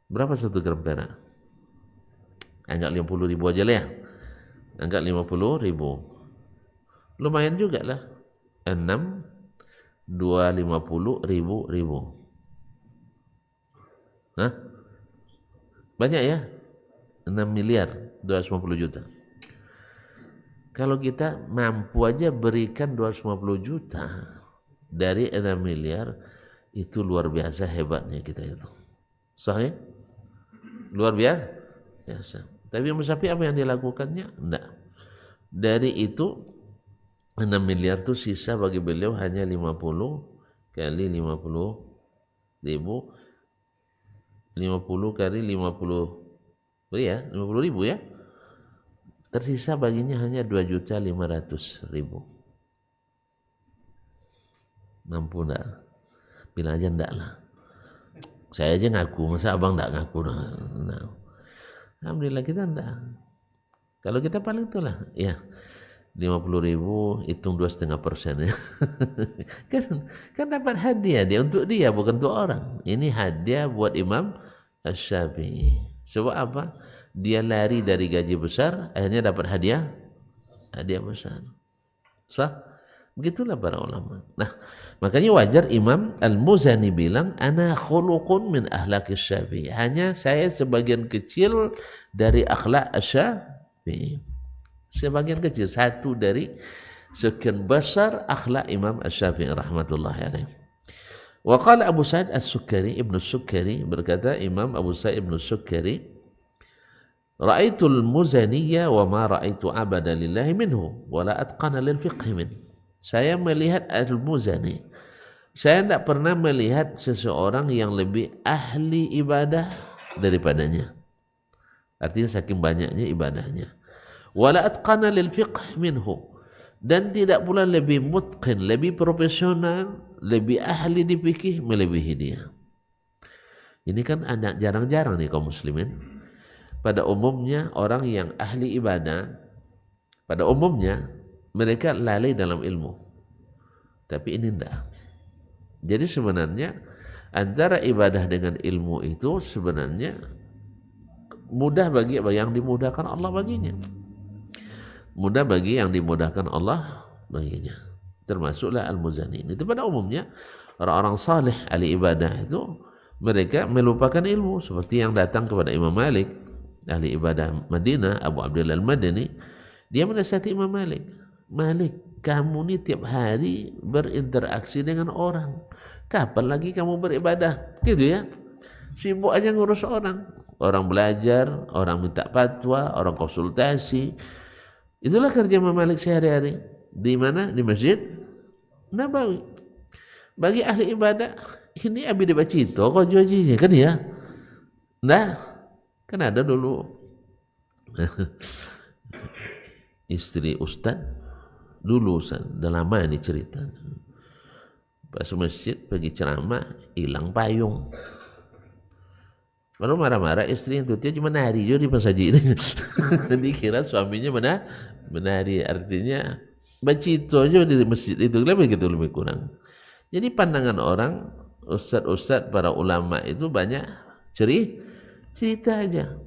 [SPEAKER 1] berapa 1 gram perak? Anggap 50.000 aja lah ya. Anggap 50.000. Lumayan juga lah. 250.000. Hah? Banyak ya? 6 miliar 250 juta. Kalau kita mampu aja berikan 250 juta dari 6 miliar, itu luar biasa hebatnya kita itu. Sahih? Luar biasa. Tapi Imam Syafi'i apa yang dilakukannya? Enggak. Dari itu 6 miliar itu sisa bagi beliau hanya 50 kali 50.000, 50 kali 50 ya, 50.000 ya. Tersisa baginya hanya 2.500.000. Mampu enggak? Bilang aja enggak lah. Saya aja ngaku, masa abang enggak ngaku? Nah. Alhamdulillah kita enggak. Kalau kita paling itulah, ya 50.000 hitung 2,5% ya. kan dapat hadiah dia untuk dia, bukan untuk orang. Ini hadiah buat Imam Asy-Syafi'i. Sebab apa? Dia lari dari gaji besar, akhirnya dapat hadiah besar. Sah? Begitulah para ulama. Nah, makanya wajar Imam Al-Muzani bilang, ana khuluqun min akhlaqis Syafi'i. Hanya saya sebagian kecil dari akhlak Asy-Syafi'i. Sebagian kecil, satu dari sekian besar akhlak Imam Asy-Syafi'i rahmatullahi alaihi. Wa qala Abu Sa'id As-Sukkari, Ibnu Sukkari, berkata Imam Abu Sa'id Ibnu Sukkari, ra'aitul muzaniyya wa ma ra'aitu abada lillahi minhu wa la atqana lil fiqhi min. Saya melihat Al-Muzani, saya tidak pernah melihat seseorang yang lebih ahli ibadah daripadanya. Artinya saking banyaknya ibadahnya. Wala atqana lil fiqh minhu, dan tidak pula lebih mutqin, lebih profesional, lebih ahli di fikih melebihi dia. Ini kan ada jarang-jarang nih kaum muslimin. Pada umumnya orang yang ahli ibadah, pada umumnya mereka lalai dalam ilmu. Tapi ini enggak. Jadi sebenarnya antara ibadah dengan ilmu itu sebenarnya mudah bagi yang dimudahkan Allah baginya. Mudah bagi yang dimudahkan Allah baginya. Termasuklah al-muzani. Itu pada umumnya orang-orang saleh ahli ibadah itu mereka melupakan ilmu, seperti yang datang kepada Imam Malik, ahli ibadah Madinah, Abu Abdullah al-Madani. Dia menasihati Imam Malik, Malik, kamu ini tiap hari berinteraksi dengan orang, kapan lagi kamu beribadah? Gitu ya, sibuk aja ngurus orang belajar, orang minta fatwa, orang konsultasi. Itulah kerja Imam Malik sehari-hari. Di mana? Di Masjid Nabawi. Bagi ahli ibadah, ini abi dibaca itu kok juajinya kan ya? Nah, kan ada dulu istri ustad dulu, udah lama ini cerita. Pas masjid pergi ceramah, hilang payung. Baru marah-marah istri itu, dia cuma nari juga di pasajid. Dikira suaminya menari, artinya bacito aja di masjid itu, lebih gitu, lebih kurang. Jadi pandangan orang, ustad-ustad para ulama itu banyak cerita aja.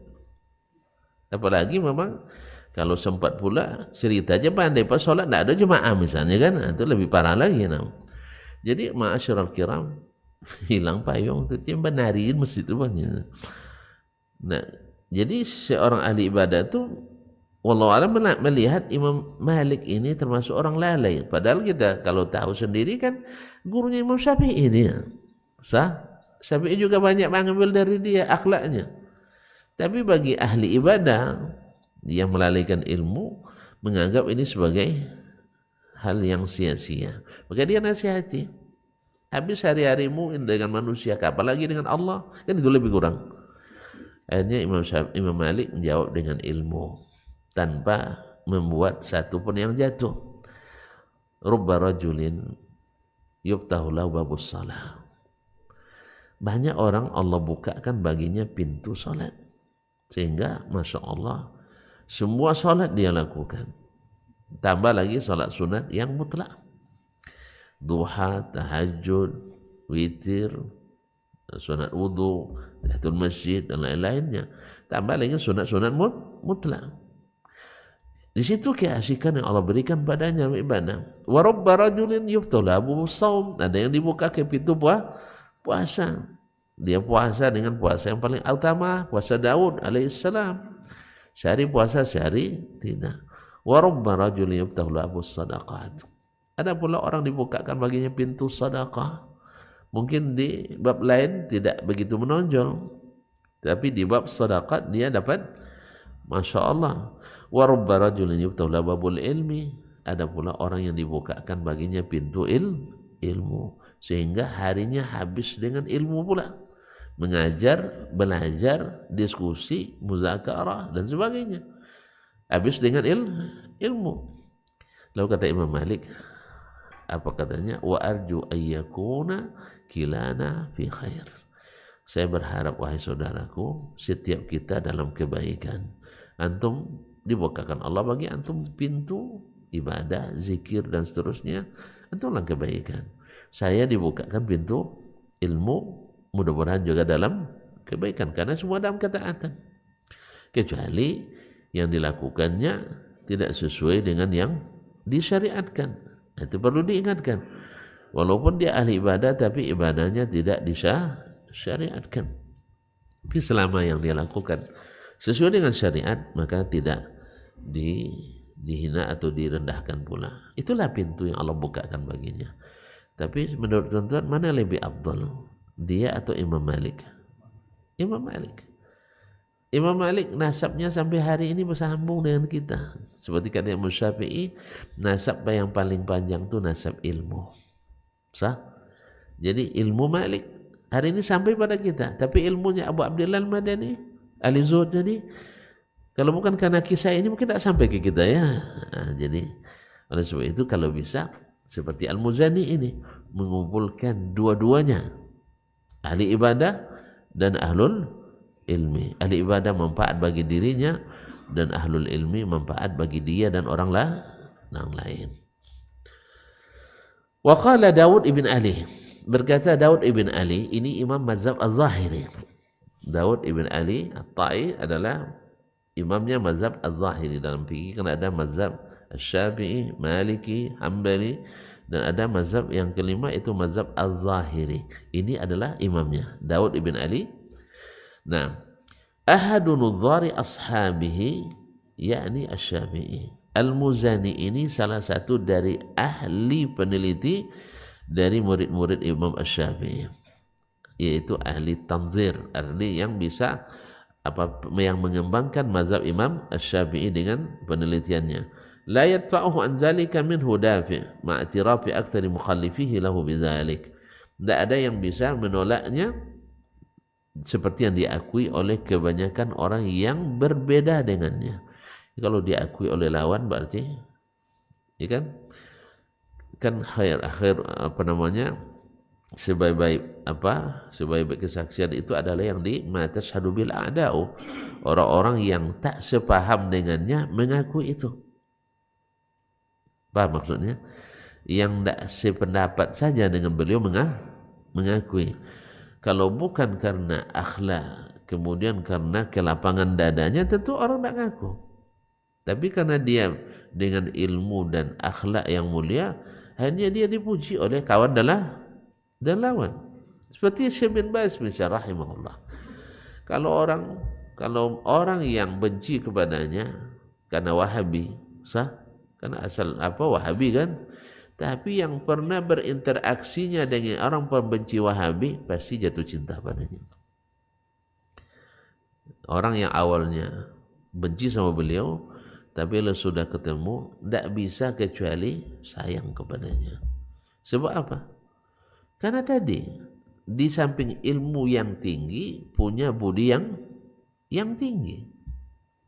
[SPEAKER 1] Apalagi memang kalau sempat pula cerita aja pandai pas sholat tidak ada jemaah misalnya kan, itu lebih parah lagi. Jadi ma'asyiral kiram, hilang payung itu dia menariin masjid itu banyak. Nah, jadi seorang ahli ibadah itu wallahu alam melihat Imam Malik ini termasuk orang lalai. Padahal kita kalau tahu sendiri kan gurunya Imam Syafi'i ini. Syafi'i juga banyak mengambil dari dia akhlaknya. Tapi bagi ahli ibadah yang melalaikan ilmu, menganggap ini sebagai hal yang sia-sia. Maka dia nasihati, habis hari-harimu dengan manusia, apalagi dengan Allah, kan itu lebih kurang. Akhirnya Imam Malik menjawab dengan ilmu, tanpa membuat satu pun yang jatuh. Rubba rajulin yuftahu lahu babus salah. Banyak orang Allah bukakan baginya pintu salat, sehingga Masya Allah semua salat dia lakukan. Tambah lagi salat sunat yang mutlak, duha, tahajud, witir, sunat wudu, tahiyatul masjid dan lain-lainnya. Tambah lagi sunat-sunat mutlak. Di situ keasikan yang Allah berikan padanya ibadah. Wa rabba rajulin yuftahu lahu shaum. Ada yang dibuka ke pintu puasa. Dia puasa dengan puasa yang paling utama, puasa Daud alaihissalam. Sehari puasa, sehari tidak. Wa rabba rajulin yuftahu lahu sadaqat. Ada pula orang dibukakan baginya pintu sedekah. Mungkin di bab lain tidak begitu menonjol, tapi di bab sedekah dia dapat Masya Allah. Wa rubba rajulin yuftahu lahu babul ilmi. Ada pula orang yang dibukakan baginya pintu ilmu, sehingga harinya habis dengan ilmu pula, mengajar, belajar, diskusi, muzakarah dan sebagainya, habis dengan ilmu. Lalu kata Imam Malik, apa katanya? Wa arju ayyakuna kilana fi khair. Saya berharap wahai saudaraku, setiap kita dalam kebaikan. Antum dibukakan Allah bagi antum pintu ibadah, zikir dan seterusnya, antumlah kebaikan. Saya dibukakan pintu ilmu, mudah-mudahan juga dalam kebaikan, karena semua dalam ketaatan. Kecuali yang dilakukannya tidak sesuai dengan yang disyariatkan. Itu perlu diingatkan. Walaupun dia ahli ibadah, tapi ibadahnya tidak disyariatkan. Tapi selama yang dia lakukan sesuai dengan syariat, maka tidak dihina atau direndahkan pula. Itulah pintu yang Allah bukakan baginya. Tapi menurut tuan-tuan, mana lebih afdal, dia atau Imam Malik? Imam Malik. Imam Malik nasabnya sampai hari ini bersambung dengan kita. Seperti kata Imam Syafi'i, nasab yang paling panjang itu nasab ilmu. Sah? Jadi ilmu Malik hari ini sampai pada kita. Tapi ilmunya Abu Abdullah al-Madani, ahli zuhud tadi, kalau bukan karena kisah ini mungkin tak sampai ke kita ya. Nah, jadi oleh sebab itu kalau bisa seperti Al-Muzani ini mengumpulkan dua-duanya, ahli ibadah dan ahlul ilmi. Ahli ibadah manfaat bagi dirinya, dan ahlul ilmi manfaat bagi dia dan orang lain. Wa qala Daud ibn Ali, berkata Daud ibn Ali, ini imam mazhab Az-Zahiri. Daud ibn Ali At-Tai adalah imamnya mazhab Az-Zahiri dalam fikih, karena ada mazhab Syafi'i, Maliki, Hambali, dan ada mazhab yang kelima itu mazhab Az-Zahiri. Ini adalah imamnya Daud ibn Ali. Nah, ahadu nudhari ashabihi yakni Asy-Syafi'i. Al-Muzani ini salah satu dari ahli peneliti dari murid-murid Imam Asy-Syafi'i, yaitu ahli tanzir, ahli yang bisa yang mengembangkan mazhab Imam Asy-Syafi'i dengan penelitiannya. La yadfa'uhu an zalika minhu dafi' ma'tirafi aktsari mukhallifihi lahu bidzalik. Tidak ada yang bisa menolaknya seperti yang diakui oleh kebanyakan orang yang berbeda dengannya. Kalau diakui oleh lawan berarti ya kan khair sebaik-baik kesaksian itu adalah yang di matashhadu bil a'da'u, orang-orang yang tak sepaham dengannya mengaku itu. Paham maksudnya? Yang tak sependapat saja dengan beliau mengakui. Kalau bukan karena akhlak, kemudian karena kelapangan dadanya, tentu orang tak ngaku. Tapi karena dia dengan ilmu dan akhlak yang mulia, hanya dia dipuji oleh kawan dan lawan. Seperti Syekh bin Baz misalnya rahimahullah. Kalau orang yang benci kepadanya karena Wahabi, sah? Karena asal Wahabi kan? Tapi yang pernah berinteraksinya dengan orang pembenci Wahabi pasti jatuh cinta padanya. Orang yang awalnya benci sama beliau, tapi kalau sudah ketemu tidak bisa kecuali sayang kepadanya. Sebab apa? Karena tadi di samping ilmu yang tinggi punya budi yang tinggi.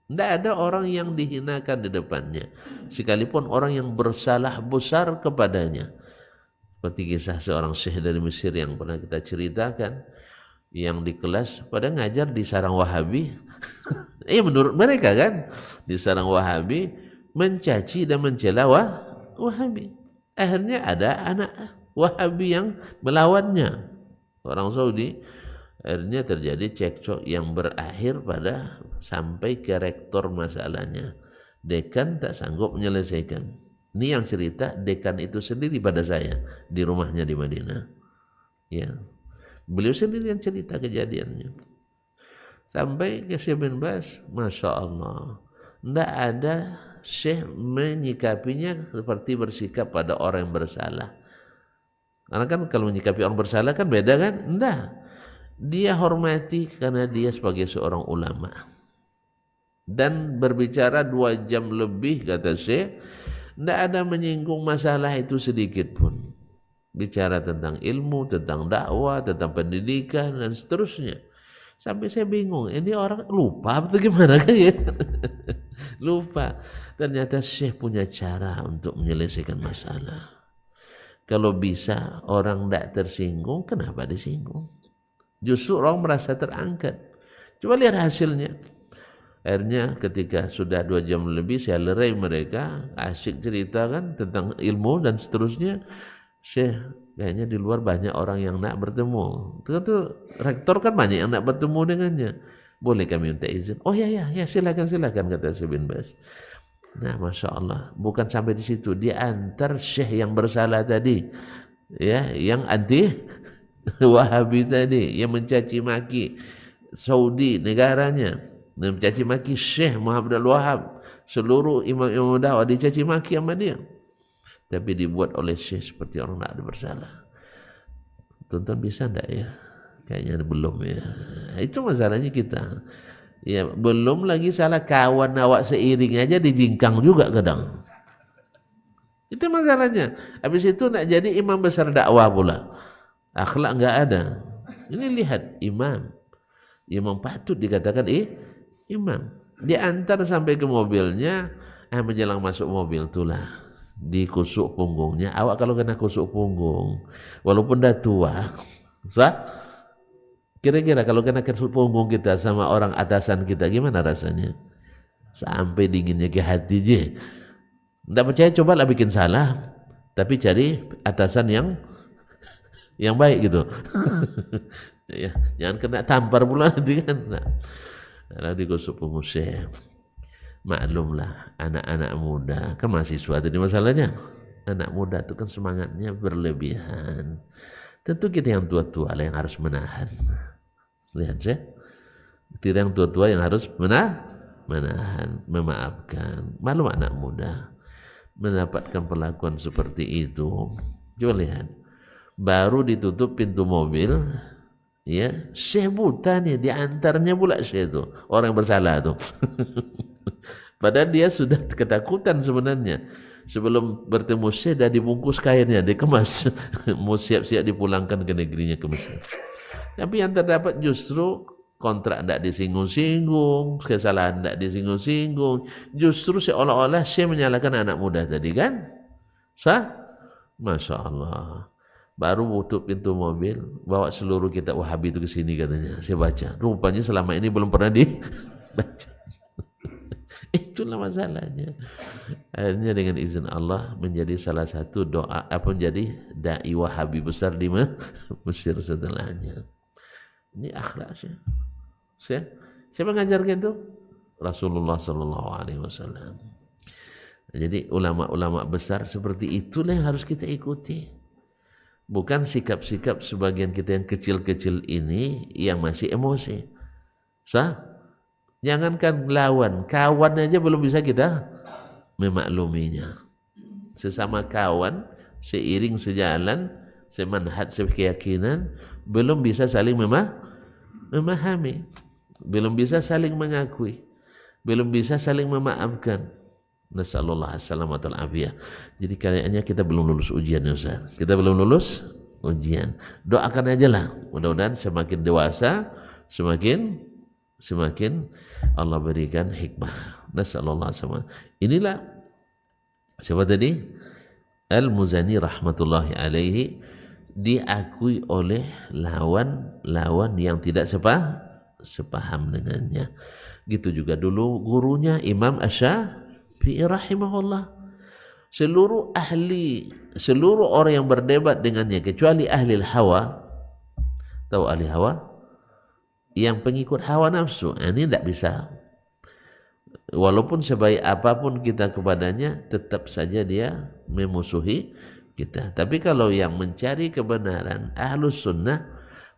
[SPEAKER 1] Tidak ada orang yang dihinakan di depannya, sekalipun orang yang bersalah besar kepadanya. Seperti kisah seorang syekh dari Mesir yang pernah kita ceritakan, yang di kelas pada ngajar di sarang Wahabi. Menurut mereka kan di sarang Wahabi mencaci dan mencela Wahabi. Akhirnya ada anak Wahabi yang melawannya, orang Saudi. Akhirnya terjadi cekcok yang berakhir pada sampai ke rektor masalahnya. Dekan tak sanggup menyelesaikan. Ini yang cerita dekan itu sendiri pada saya di rumahnya di Madinah. Ya, beliau sendiri yang cerita kejadiannya. Sampai ke Syekh bin Baz, Masya Allah, tidak ada Syekh menyikapinya seperti bersikap pada orang yang bersalah. Karena kan kalau menyikapi orang bersalah kan beda kan? Tidak. Dia hormati karena dia sebagai seorang ulama. Dan berbicara 2 jam lebih, kata Syekh, tidak ada menyinggung masalah itu sedikit pun. Bicara tentang ilmu, tentang dakwah, tentang pendidikan, dan seterusnya. Sampai saya bingung, ini orang lupa atau gimana kan ya? Lupa. Ternyata Syekh punya cara untuk menyelesaikan masalah. Kalau bisa orang tidak tersinggung, kenapa disinggung? Justru orang merasa terangkat. Coba lihat hasilnya. Akhirnya ketika sudah 2 jam lebih saya lerai mereka, asyik cerita kan tentang ilmu dan seterusnya. Syekh, kayaknya di luar banyak orang yang nak bertemu. Tentu rektor kan banyak yang nak bertemu dengannya. Boleh kami minta izin? Oh ya silakan kata Syekh bin Baz. Nah, Masya Allah, bukan sampai di situ. Dia antar Syekh yang bersalah tadi, ya, yang anti Wahabi tadi, yang mencaci maki Saudi negaranya, dan mencaci maki Syekh Muhammad Al-Wahhab, seluruh imam-imam dakwah dicaci maki sama dia. Tapi dibuat oleh Syekh seperti orang tak ada bersalah. Tuan-tuan bisa enggak ya? Kayaknya belum ya. Itu masalahnya kita. Ya, belum lagi salah kawan awak seiring aja dijingkang juga kadang. Itu masalahnya. Habis itu nak jadi imam besar dakwah pula. Akhlak enggak ada. Ini lihat imam. Imam patut dikatakan imam. Diantar sampai ke mobilnya, menjelang masuk mobil itulah dikusuk punggungnya. Awak kalau kena kusuk punggung, walaupun dah tua, sah? Kira-kira kalau kena kusuk punggung kita sama orang atasan kita, gimana rasanya? Sampai dinginnya ke hati je. Tidak percaya, cobalah bikin salah, tapi cari atasan yang baik gitu. Ya, jangan kena tampar pula nanti kan. Nah, kalau digosok pengusir, maklumlah anak-anak muda kan mahasiswa tadi masalahnya. Anak muda itu kan semangatnya berlebihan. Tentu kita yang tua-tua lah yang harus menahan. Lihat saya, kita yang tua-tua yang harus menahan, memaafkan. Malu anak muda mendapatkan perlakuan seperti itu. Coba lihat, baru ditutup pintu mobil, ya, Syekh buta nih, diantarnya pula Syekh itu, orang yang bersalah tuh. Padahal dia sudah ketakutan sebenarnya. Sebelum bertemu Syekh dah dibungkus kainnya, dikemas, mau siap-siap dipulangkan ke negerinya ke Mesir. Tapi yang terdapat justru kontrak tidak disinggung-singgung, kesalahan tidak disinggung-singgung. Justru seolah-olah Syekh menyalahkan anak muda tadi kan? Sah? Masya Allah. Baru tutup pintu mobil, bawa seluruh kitab Wahabi itu ke sini katanya. Saya baca. Rupanya selama ini belum pernah dibaca. Itulah masalahnya. Akhirnya dengan izin Allah menjadi salah satu doa, menjadi dai Wahabi besar di Mesir setelahnya. Ini akhlak Syekh. Siapa mengajarkan itu? Rasulullah sallallahu alaihi wasallam. Jadi ulama-ulama besar seperti itulah yang harus kita ikuti. Bukan sikap-sikap sebagian kita yang kecil-kecil ini yang masih emosi. Sah? Jangankan lawan, kawan aja belum bisa kita memakluminya. Sesama kawan, seiring sejalan, semanhat, sekeyakinan, belum bisa saling memahami, belum bisa saling mengakui, belum bisa saling memaafkan. Nasallallahu alaihi afiyah. Jadi kayaknya kita belum lulus ujian ya Ustaz. Kita belum lulus ujian. Doakan aja lah. Mudah-mudahan semakin dewasa, semakin Allah berikan hikmah. Nasallallahu alaihi wasallam. Inilah siapa tadi? Al-Muzani rahmatullahi alaihi diakui oleh lawan yang tidak sepaham dengannya. Gitu juga dulu gurunya Imam Asy-Syafi'i rahimahullah. Seluruh orang yang berdebat dengannya kecuali ahli hawa. Tahu ahli hawa? Yang pengikut hawa nafsu, ini tidak bisa. Walaupun sebaik apapun kita kepadanya, tetap saja dia memusuhi kita. Tapi kalau yang mencari kebenaran, ahlus sunnah,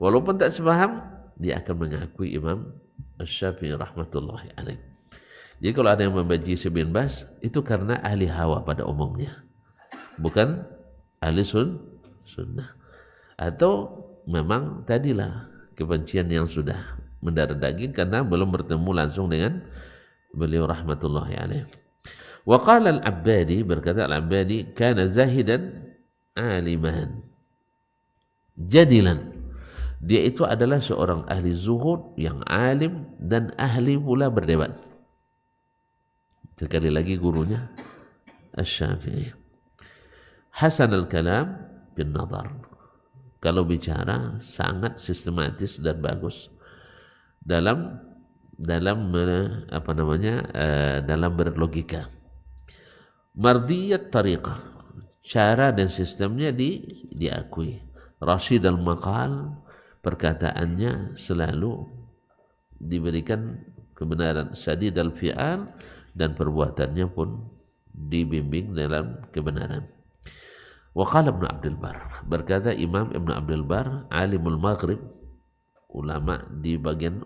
[SPEAKER 1] walaupun tak sepaham, dia akan mengakui Imam Asy-Syafi'i rahmatullahi alaih. Jadi kalau ada yang membenci Syekh bin Baz, itu karena ahli hawa pada umumnya, bukan ahli sunnah. Atau memang tadilah kebencian yang sudah mendarah daging karena belum bertemu langsung dengan beliau rahmatullahi alaih. Wa qala al-Abbadi, berkata al-Abbadi, kana zahidan aliman jadilan. Dia itu adalah seorang ahli zuhud yang alim dan ahli pula berdebat. Sekali lagi gurunya Asy-Syafi'i. Hasan al-kalam bin nadar. Kalau bicara sangat sistematis dan bagus dalam berlogika. Mardiyat tariqah, cara dan sistemnya diakui. Rasyid al-maqal, perkataannya selalu diberikan kebenaran. Sadid al-fi'al, dan perbuatannya pun dibimbing dalam kebenaran. Wa qala Ibnu Abdul Bar, berkata Imam Ibnu Abdul Bar, alimul Maghrib, ulama di bagian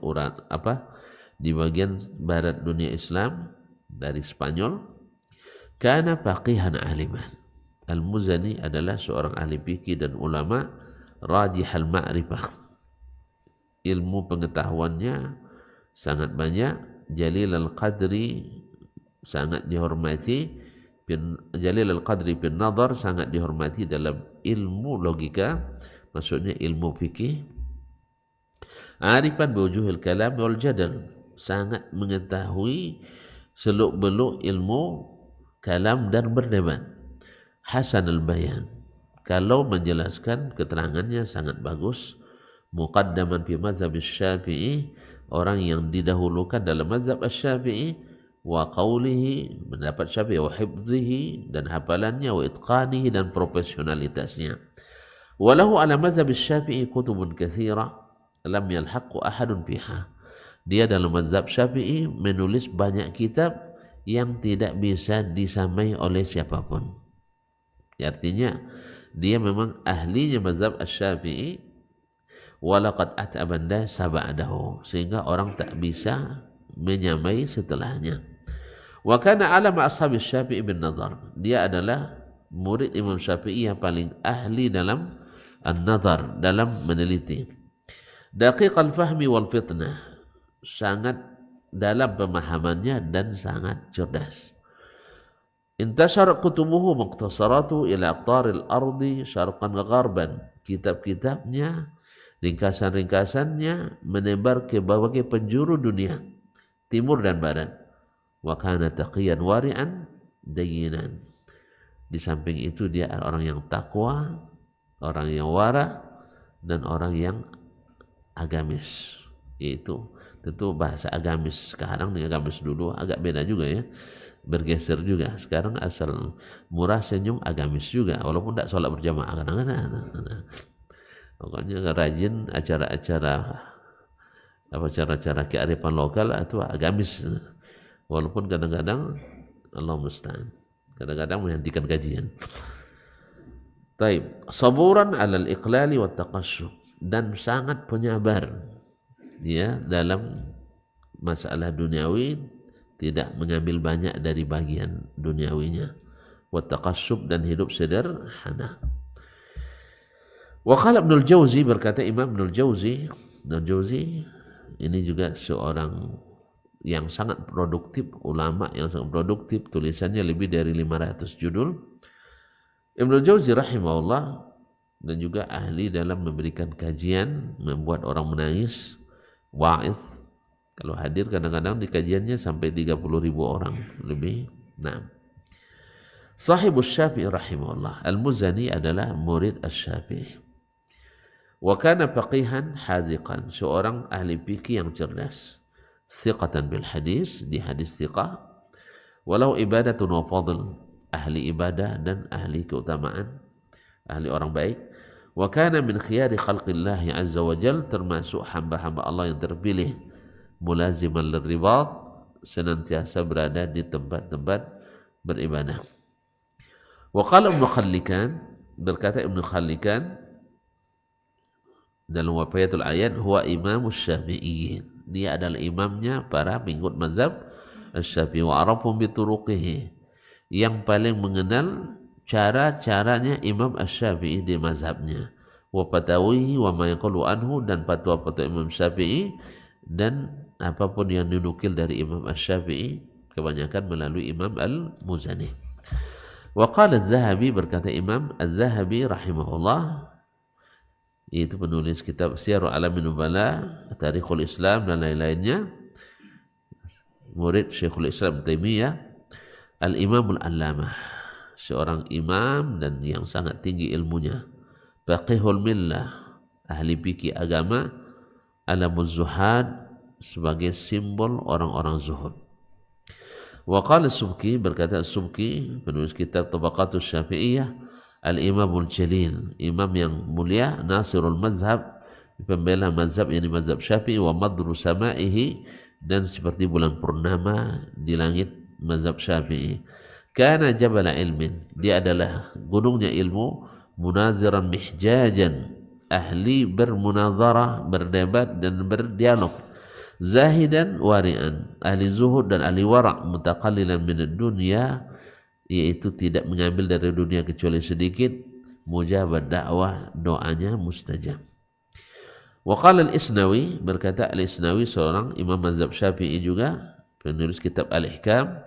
[SPEAKER 1] barat dunia Islam dari Spanyol, kana faqihan aliman. Al-Muzani adalah seorang ahli fikih dan ulama, rajihal ma'rifah, ilmu pengetahuannya sangat banyak, jalil al-qadri, sangat dihormati, jalil al-qadri bin nadar, sangat dihormati dalam ilmu logika, maksudnya ilmu fikih. Arifan biwujuhil kalam wal jadal, sangat mengetahui seluk-beluk ilmu kalam dan berdebat. Hasan al-bayan, kalau menjelaskan keterangannya sangat bagus. Muqaddaman fi mazhab Asy-Syafi'i, orang yang didahulukan dalam mazhab Asy-Syafi'i. Wa qawlihi, mendapat Syafi'i, wa hifdhihi, dan hafalannya, wa itqanihi, dan profesionalitasnya. Walahu ala mazhab Asy-Syafi'i kutubun katsira, lam yalhaqu ahadun fiha. Dia dalam mazhab Syafi'i menulis banyak kitab yang tidak bisa disamai oleh siapapun. Artinya dia memang ahlinya mazhab Asy-Syafi'i, walaqad at'abanda sab'adahu, sehingga orang tak bisa menyamai setelahnya. Wa kana alama ashab Syafi'i bin nazar. Dia adalah murid Imam Syafi'i yang paling ahli dalam an-nazar, dalam meneliti. Daqiqal fahmi wal fitnah, sangat dalam pemahamannya dan sangat cerdas. Intashar kutubuhu muqtasaratu ila aqtaril ardi syarqan wa gharban. Kitab-kitabnya, ringkasan-ringkasannya menebar ke berbagai penjuru dunia, timur dan barat. Wa kana taqiyan wari'an dayyinan. Di samping itu dia orang yang takwa, orang yang wara, dan orang yang agamis. Itu tentu bahasa agamis sekarang dengan agamis dulu agak beda juga ya, bergeser juga. Sekarang asal murah senyum agamis juga, walaupun tidak sholat berjamaah kadang-kadang. Pokoknya rajin acara-acara kearifan lokal itu agamis, walaupun kadang-kadang Allah musta'an, kadang-kadang menghentikan kajian. Taib, saburan alal iqlali wa taqasyub, dan sangat penyabar dia dalam masalah duniawi, tidak mengambil banyak dari bagian duniawinya. Wa taqasyub, dan hidup sederhana. Wa qala Ibnul Jauzi, berkata Imam Ibnul Jauzi, ini juga seorang yang sangat produktif, ulama yang sangat produktif, tulisannya lebih dari 500 judul. Ibnul Jauzi rahimahullah, dan juga ahli dalam memberikan kajian, membuat orang menangis, wa'iz. Kalau hadir kadang-kadang di kajiannya sampai 30.000 orang lebih. Nah, Sahibus Syafi'i rahimahullah, Al-Muzani adalah murid Asy-Syafi'i. Wa kana faqihan haziqan, seorang ahli fikih yang cerdas. Thiqatan bil hadis, di hadis thiqah. Walau ibadatun wa fadl, ahli ibadah dan ahli keutamaan, ahli orang baik. Wa kana min khiyari khalqillahi azza wa jal, termasuk hamba-hamba Allah yang terpilih. Mulaziman lirribat, senantiasa berada di tempat-tempat beribadah. Wa qala Ibnu Khallikan, berkata Ibnu Khallikan dalam Wafayatul Ayat, huwa imamus syafi'iyyin, dia adalah imamnya para pengikut mazhab Asy-Syafi'i. Wa arafhum bituruqihi, yang paling mengenal cara-caranya Imam Asy-Syafi'i di mazhabnya. Wa fatawihi wa ma yaqulu anhu, dan fatwa-fatwa Imam Syafi'i dan apapun yang dinukil dari Imam Asy-Syafi'i kebanyakan melalui Imam Al-Muzani. Wa qala Az-Zahabi, berkata Imam Az-Zahabi rahimahullah, yaitu penulis kitab Syiar Alamin Nubala, Tarikhul Islam dan lain-lainnya, murid Syekhul Islam Taimiyah, Al-Imamul Allamah, seorang imam dan yang sangat tinggi ilmunya, faqihul millah, ahli fikih agama, alamuz zuhad, sebagai simbol orang-orang zuhud. Wa qala Subki, berkata Subki, penulis kitab Tabaqatus Syafi'iyah, Al-Imamul Jalil, imam yang mulia, Nasirul Mazhab, pembela mazhab, ini mazhab Syafi'i, wa madru sama'ihi, dan seperti bulan purnama di langit mazhab Syafi'i. Kana jabala ilmin, dia adalah gunungnya ilmu, munaziran mihjajan, ahli bermunazarah, berdebat dan berdialog. Zahidan wari'an, ahli zuhud dan ahli wara', mutaqallilan minad dunya, yaitu tidak mengambil dari dunia kecuali sedikit. Mujabad dakwah, doanya mustajab. Wa qala Al-Isnawi, berkata Al-Isnawi, seorang imam mazhab Syafi'i juga, penulis kitab Al-Ihkam,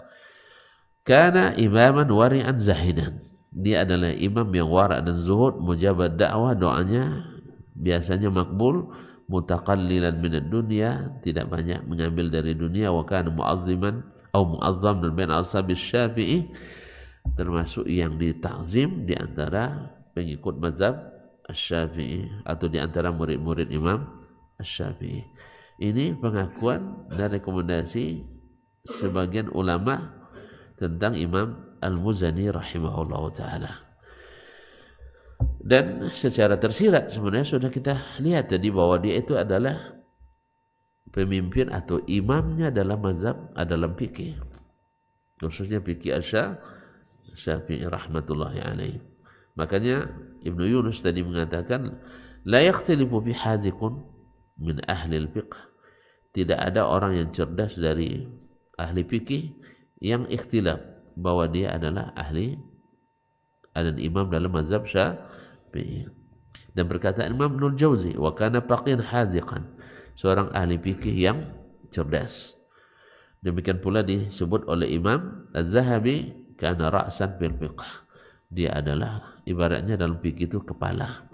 [SPEAKER 1] kana imaman wari'an zahidan, dia adalah imam yang wara' dan zuhud, mujabad dakwah, doanya biasanya makbul, mutaqallilan minad dunya, tidak banyak mengambil dari dunia. Wa kana mu'azziman atau mu'azzam dan bain ashabi Syafi'i, termasuk yang ditakzim di antara pengikut mazhab Asy-Syafi'i atau di antara murid-murid Imam Asy-Syafi'i. Ini pengakuan dan rekomendasi sebagian ulama tentang Imam Al-Muzani rahimahullah ta'ala. Dan secara tersirat sebenarnya sudah kita lihat tadi bahwa dia itu adalah pemimpin atau imamnya dalam mazhab dalam fikih, khususnya fikih Syafi'i rahmatullahi alaihi. Makanya Ibnu Yunus tadi mengatakan la yakhtalifu bi hadhiqun min ahli al-fiqh, tidak ada orang yang cerdas dari ahli fikih yang ikhtilaf bahwa dia adalah ahli dan imam dalam mazhab Syafi'i. Dan berkata Imam Ibnul Jauzi, wa kana faqihan haziqan, seorang ahli fikih yang cerdas. Demikian pula disebut oleh Imam Az-Zahabi, kana ra'san fil fiqh, dia adalah ibaratnya dalam fikih itu kepala,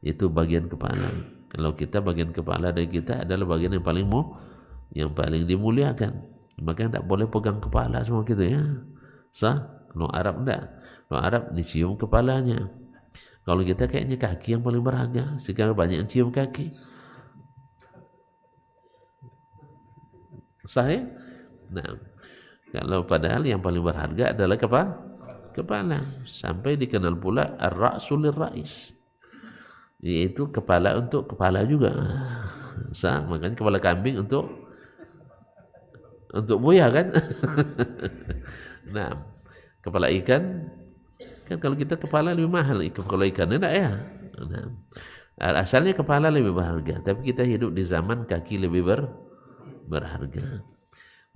[SPEAKER 1] itu bagian kepala. Kalau kita bagian kepala dari kita adalah bagian yang paling dimuliakan, maka tidak boleh pegang kepala semua gitu ya. Sah? Kalau Arab enggak, kalau Arab dicium kepalanya. Kalau kita kayaknya kaki yang paling berharga, sekarang banyak yang cium kaki. Sahih? Nah, kalau padahal yang paling berharga adalah kepala. Sampai dikenal pula ar-ra'sul lir-rais, yaitu kepala untuk kepala juga. Sah? Makanya kepala kambing untuk buaya kan. Nah, kepala ikan kan kalau kita kepala lebih mahal, kalau ikan enggak ya. Nah, asalnya kepala lebih berharga, tapi kita hidup di zaman kaki lebih berharga.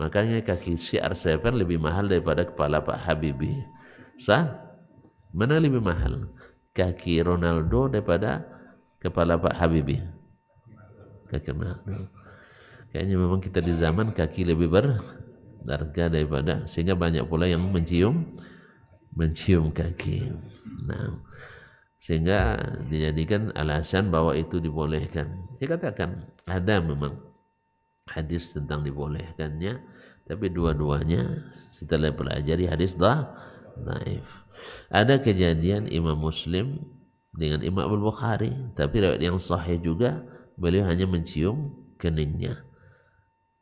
[SPEAKER 1] Makanya kaki CR7 lebih mahal daripada kepala Pak Habibie. Sah? Mana lebih mahal? Kaki Ronaldo daripada kepala Pak Habibie? Kaki Ronaldo. Kayaknya memang kita di zaman kaki lebih berharga daripada, sehingga banyak pula yang mencium kaki. Nah, sehingga dijadikan alasan bahwa itu dibolehkan. Saya katakan ada memang hadis tentang dibolehkannya, tapi dua-duanya setelah pelajari hadis dhaif. Ada kejadian Imam Muslim dengan Imam Al-Bukhari, tapi riwayat yang sahih juga, beliau hanya mencium keningnya.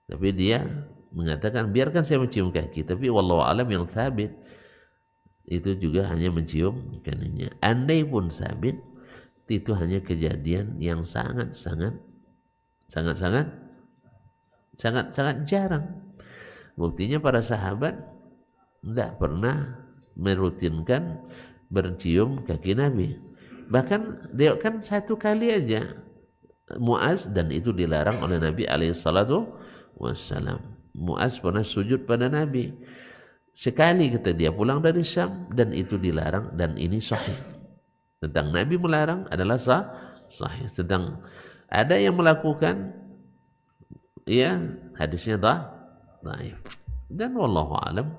[SPEAKER 1] Tapi dia mengatakan biarkan saya mencium kaki, tapi wallahu alam yang sabit itu juga hanya mencium keningnya. Andai pun sabit, itu hanya kejadian yang sangat jarang. Buktinya para sahabat tidak pernah merutinkan bercium kaki Nabi. Bahkan dia kan satu kali aja Muaz, dan itu dilarang oleh Nabi alaihissalatu wassalam. Muaz pernah sujud pada Nabi sekali, kata dia pulang dari Syam, dan itu dilarang, dan ini sahih. Tentang Nabi melarang adalah sahih. Sedang ada yang melakukan, ya hadisnya dhaif. Dan wallahu alam,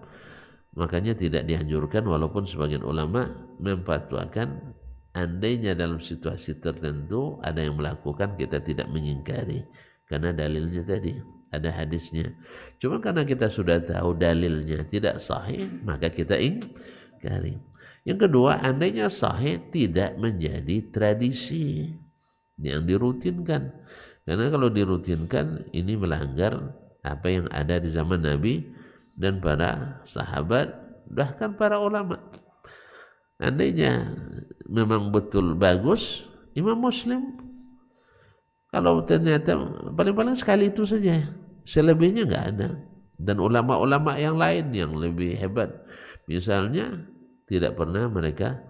[SPEAKER 1] makanya tidak dianjurkan, walaupun sebagian ulama memfatwakan andainya dalam situasi tertentu ada yang melakukan, kita tidak mengingkari karena dalilnya tadi ada hadisnya. Cuma karena kita sudah tahu dalilnya tidak sahih, maka kita ingkari. Yang kedua, andainya sahih tidak menjadi tradisi yang dirutinkan. Karena kalau dirutinkan, ini melanggar apa yang ada di zaman Nabi dan para sahabat, bahkan para ulama. Andainya memang betul bagus, Imam Muslim, kalau ternyata paling-paling sekali itu saja, selebihnya enggak ada. Dan ulama-ulama yang lain yang lebih hebat, misalnya tidak pernah mereka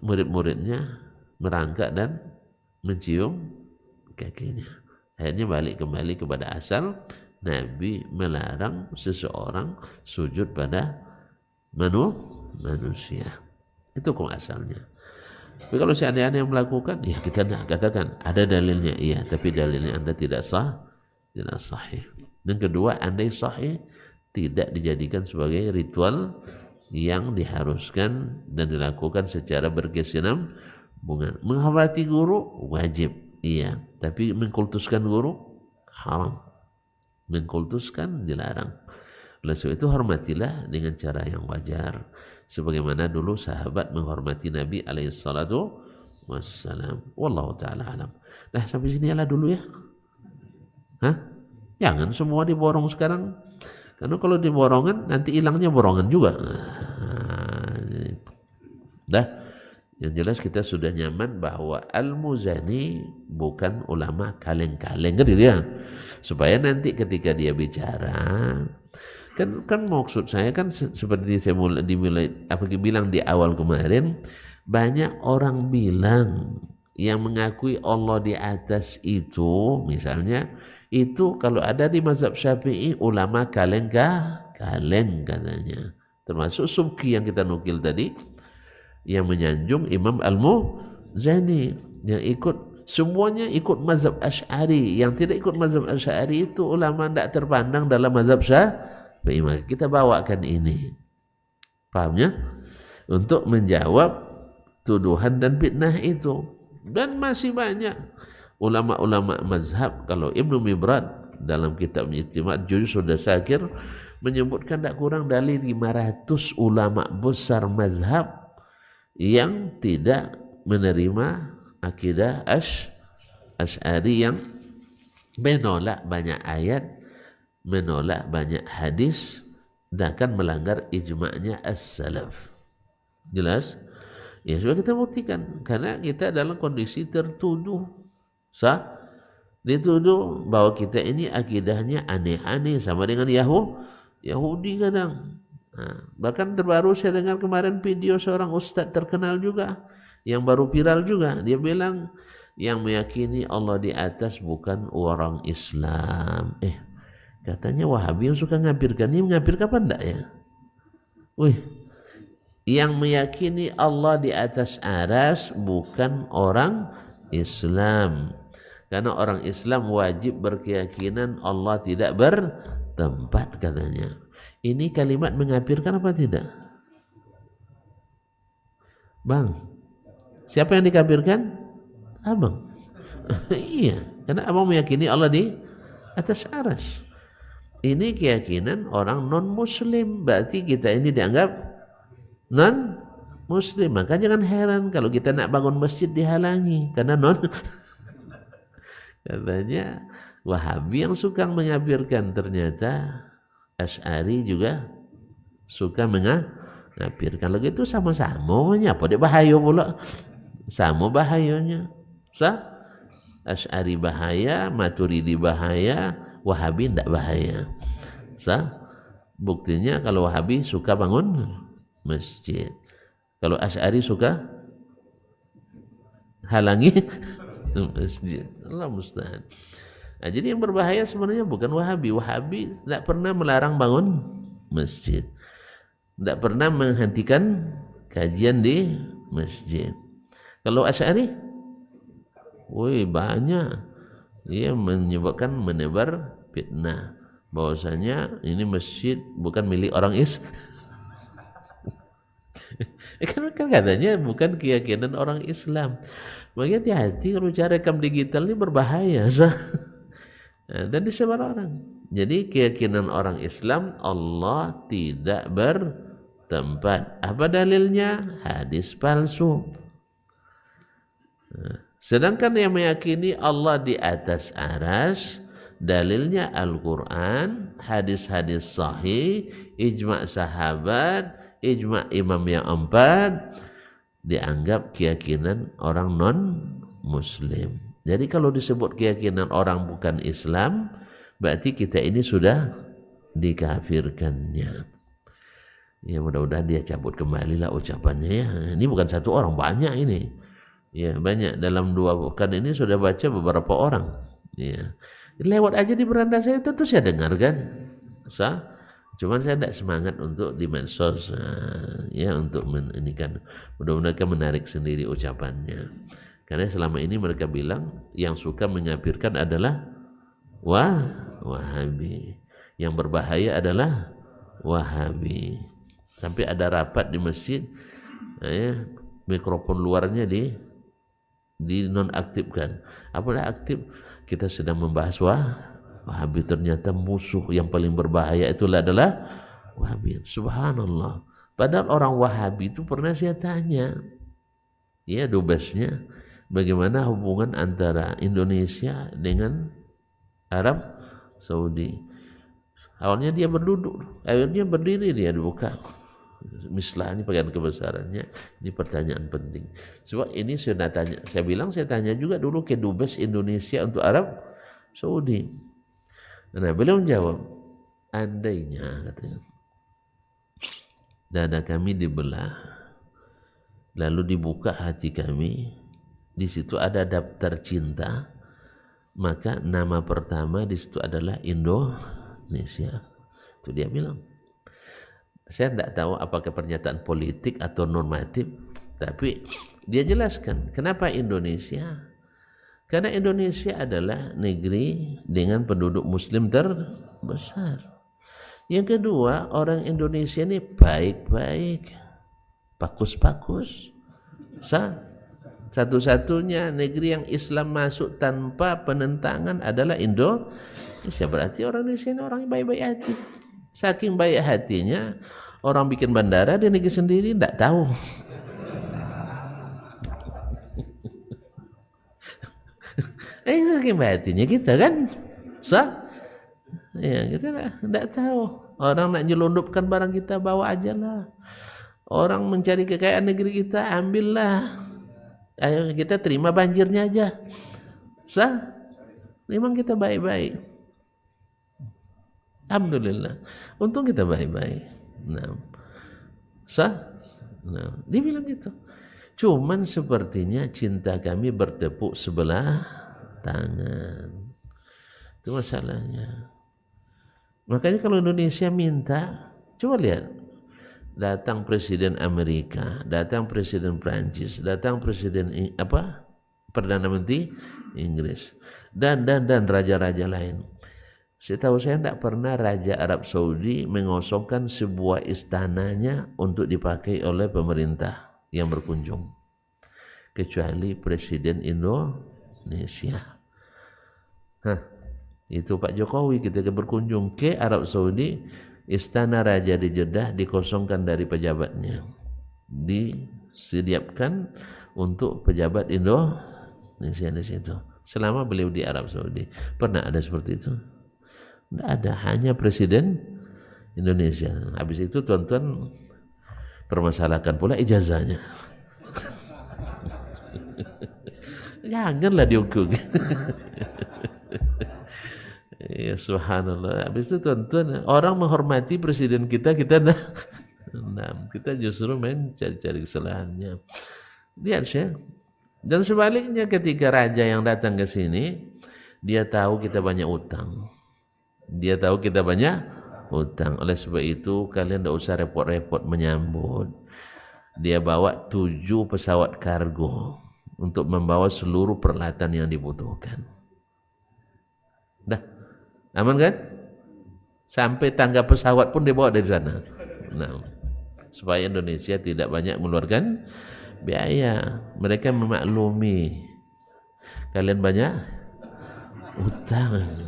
[SPEAKER 1] murid-muridnya merangkak dan mencium kakinya. Akhirnya balik kembali kepada asal, Nabi melarang seseorang sujud pada manusia. Itu kok asalnya. Tapi kalau seandainya yang melakukan, ya kita katakan ada dalilnya, iya, tapi dalilnya Anda tidak sahih. Dan kedua, andai sahih, tidak dijadikan sebagai ritual yang diharuskan dan dilakukan secara berkesinambungan. Menghormati guru wajib, iya, tapi mengkultuskan guru haram. Mengkultuskan dilarang. Oleh sebab itu hormatilah dengan cara yang wajar, sebagaimana dulu sahabat menghormati Nabi alaihissalatu wassalam. Wallahu ta'ala alam. Nah, sampai sini lah dulu ya. Jangan semua diborong sekarang, karena kalau diborongan nanti hilangnya borongan juga. Dah, Yang jelas kita sudah nyaman bahwa Al-Muzani bukan ulama kaleng-kaleng kan gitu ya. Supaya nanti ketika dia bicara kan maksud saya kan seperti saya bilang di awal kemarin, banyak orang bilang yang mengakui Allah di atas itu, misalnya itu kalau ada di mazhab Syafi'i ulama kaleng katanya, termasuk Subki yang kita nukil tadi, yang menyanjung Imam Al-Muzani, yang ikut, semuanya ikut mazhab Asy'ari. Yang tidak ikut mazhab Asy'ari itu ulama tidak terpandang dalam mazhab Syafi'i. Maka kita bawakan ini, pahamnya, untuk menjawab tuduhan dan fitnah itu. Dan masih banyak ulama-ulama mazhab. Kalau Ibnu Mibrad dalam kitab Ijtima' Juz sudah Syakir menyebutkan tidak kurang dari 500 ulama besar mazhab yang tidak menerima akidah Asy'ari, yang menolak banyak ayat, menolak banyak hadis, dan akan melanggar ijma'nya as-salaf. Jelas? Ya sudah kita buktikan, karena kita dalam kondisi tertuduh, dituduh bahwa kita ini akidahnya aneh-aneh sama dengan Yahudi kadang. Nah, bahkan terbaru saya dengar kemarin video seorang ustadz terkenal juga yang baru viral juga, dia bilang yang meyakini Allah di atas bukan orang Islam. Katanya Wahabi yang suka ngabirkan, ini ngabir kapan enggak ya? Yang meyakini Allah di atas aras bukan orang Islam, karena orang Islam wajib berkeyakinan Allah tidak bertempat katanya. Ini kalimat mengkafirkan apa tidak? Bang, siapa yang dikafirkan? Abang. Iya, karena abang meyakini Allah di atas aras. Ini keyakinan orang non muslim, berarti kita ini dianggap non muslim. Maka jangan heran kalau kita nak bangun masjid dihalangi karena non. Katanya Wahabi yang suka mengabirkan, ternyata Asy'ari juga suka mengabirkan. Lagi itu sama-samanya apa dia bahaya pula, sama bahayanya. Asy'ari bahaya, Maturidi bahaya, Wahabi tidak bahaya. Buktinya kalau Wahabi suka bangun masjid, kalau Asy'ari suka halangi masjid. Allah musta'an. Nah, jadi yang berbahaya sebenarnya bukan Wahabi. Wahabi tidak pernah melarang bangun masjid, tidak pernah menghentikan kajian di masjid. Kalau Asy'ari, banyak. Ia menyebabkan menebar fitnah bahwasanya ini masjid bukan milik orang kan katanya bukan keyakinan orang Islam. Makanya hati-hati kalau cara rekam digital ini berbahaya. Dan disebar orang. Jadi keyakinan orang Islam Allah tidak bertempat. Apa dalilnya? Hadis palsu. Sedangkan yang meyakini Allah di atas aras, dalilnya Al-Quran, hadis-hadis sahih, ijma' sahabat, ijma' imam yang 4, dianggap keyakinan orang non muslim. Jadi kalau disebut keyakinan orang bukan Islam, berarti kita ini sudah dikafirkannya. Ya mudah-mudahan dia cabut kembali lah ucapannya ya. Ini bukan satu orang, banyak ini. Ya banyak, dalam 2 pekan ini sudah baca beberapa orang. Ya. Lewat aja di beranda saya tentu saya dengarkan. Cuman saya tidak semangat untuk di medsos, ya untuk ini kan. Mudah-mudahan menarik sendiri ucapannya. Karena selama ini mereka bilang yang suka mengkafirkan adalah Wahabi. Yang berbahaya adalah Wahabi. Sampai ada rapat di masjid, ya, mikrofon luarnya dinonaktifkan. Apabila aktif, kita sedang membahas Wahabi, ternyata musuh yang paling berbahaya itulah adalah Wahabi. Subhanallah. Padahal orang Wahabi itu pernah saya tanya, ya dubesnya, bagaimana hubungan antara Indonesia dengan Arab Saudi. Awalnya dia berduduk, akhirnya berdiri dia dibuka. Mislah ini bagian kebesarannya. Ini pertanyaan penting. Sebab ini saya tanya, saya tanya juga dulu ke Dubes Indonesia untuk Arab Saudi. Nah, beliau menjawab, andainya katanya dada kami dibelah, lalu dibuka hati kami, di situ ada daftar cinta, maka nama pertama di situ adalah Indonesia. Itu dia bilang. Saya tidak tahu apakah pernyataan politik atau normatif, tapi dia jelaskan kenapa Indonesia. Karena Indonesia adalah negeri dengan penduduk muslim terbesar. Yang kedua, orang Indonesia ini baik-baik, bagus-bagus. Satu-satunya negeri yang Islam masuk tanpa penentangan adalah Indonesia. Berarti orang Indonesia ini orang yang baik-baik hati. Saking baik hatinya, orang bikin bandara di negeri sendiri tidak tahu. Saking baik hatinya kita kan, ya kita tidak tahu. Orang nak nyelundupkan barang kita, bawa aja lah. Orang mencari kekayaan negeri kita, ambillah. Ayo kita terima banjirnya aja. Memang kita baik-baik. Alhamdulillah, untung kita baik-baik. Nah, dia bilang gitu. Cuman sepertinya cinta kami bertepuk sebelah tangan. Itu masalahnya. Makanya kalau Indonesia minta, coba lihat, datang Presiden Amerika, datang Presiden Prancis, datang Presiden Perdana Menteri Inggris, dan raja-raja lain. Setahu saya tidak pernah Raja Arab Saudi mengosongkan sebuah istananya untuk dipakai oleh pemerintah yang berkunjung, kecuali Presiden Indonesia. Itu Pak Jokowi ketika berkunjung ke Arab Saudi, istana Raja di Jeddah dikosongkan dari pejabatnya, disediakan untuk pejabat Indonesia di situ. Selama beliau di Arab Saudi, pernah ada seperti itu? Tidak ada, hanya Presiden Indonesia. Habis itu tuan-tuan permasalahkan pula ijazahnya. Janganlah diukur. Ya subhanallah. Habis itu tuan-tuan, orang menghormati presiden kita justru main cari-cari kesalahannya. Lihat saya. Dan sebaliknya ketika raja yang datang ke sini, dia tahu kita banyak utang. Oleh sebab itu kalian tidak usah repot-repot menyambut. Dia bawa 7 pesawat kargo untuk membawa seluruh peralatan yang dibutuhkan. Dah, aman kan? Sampai tangga pesawat pun dibawa dari sana. Nah, supaya Indonesia tidak banyak mengeluarkan biaya. Mereka memaklumi kalian banyak utang.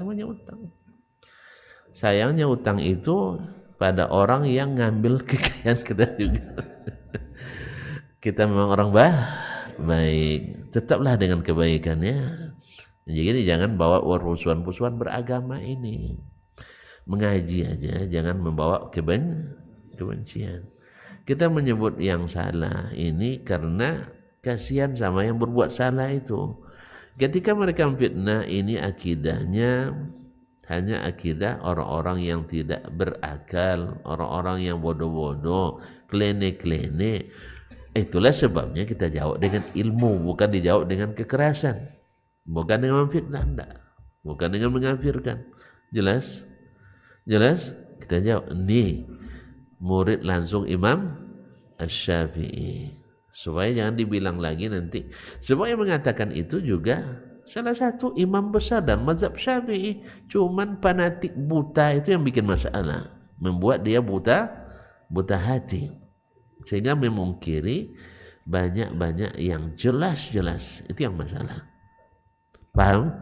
[SPEAKER 1] Banyak utang. Sayangnya utang itu pada orang yang ngambil kekayaan kita juga. Kita memang orang baik, tetaplah dengan kebaikannya. Jadi jangan bawa permusuhan-permusuhan beragama ini. Mengaji aja, jangan membawa kebencian. Kita menyebut yang salah ini karena kasihan sama yang berbuat salah itu. Ketika mereka memfitnah, ini akidahnya hanya akidah orang-orang yang tidak berakal, orang-orang yang bodoh-bodoh, klene-klene. Itulah sebabnya kita jawab dengan ilmu, bukan dijawab dengan kekerasan, bukan dengan memfitnah, bukan dengan mengkafirkan. Jelas? Kita jawab, nih murid langsung Imam Asy-Syafi'i. Supaya jangan dibilang lagi nanti. Sebab yang mengatakan itu juga salah satu imam besar dan mazhab Syafi'i. Cuman fanatik buta itu yang bikin masalah, membuat dia buta hati, sehingga memungkiri banyak-banyak yang jelas-jelas. Itu yang masalah. Paham?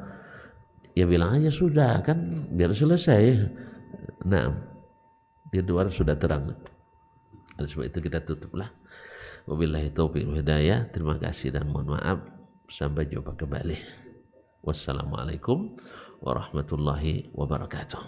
[SPEAKER 1] Ya bilang aja sudah kan, biar selesai. Nah, di luar sudah terang. Oleh sebab itu kita tutuplah. Wabillahi taufiq wal hidayah. Terima kasih dan mohon maaf. Sampai jumpa kembali. Wassalamualaikum warahmatullahi wabarakatuh.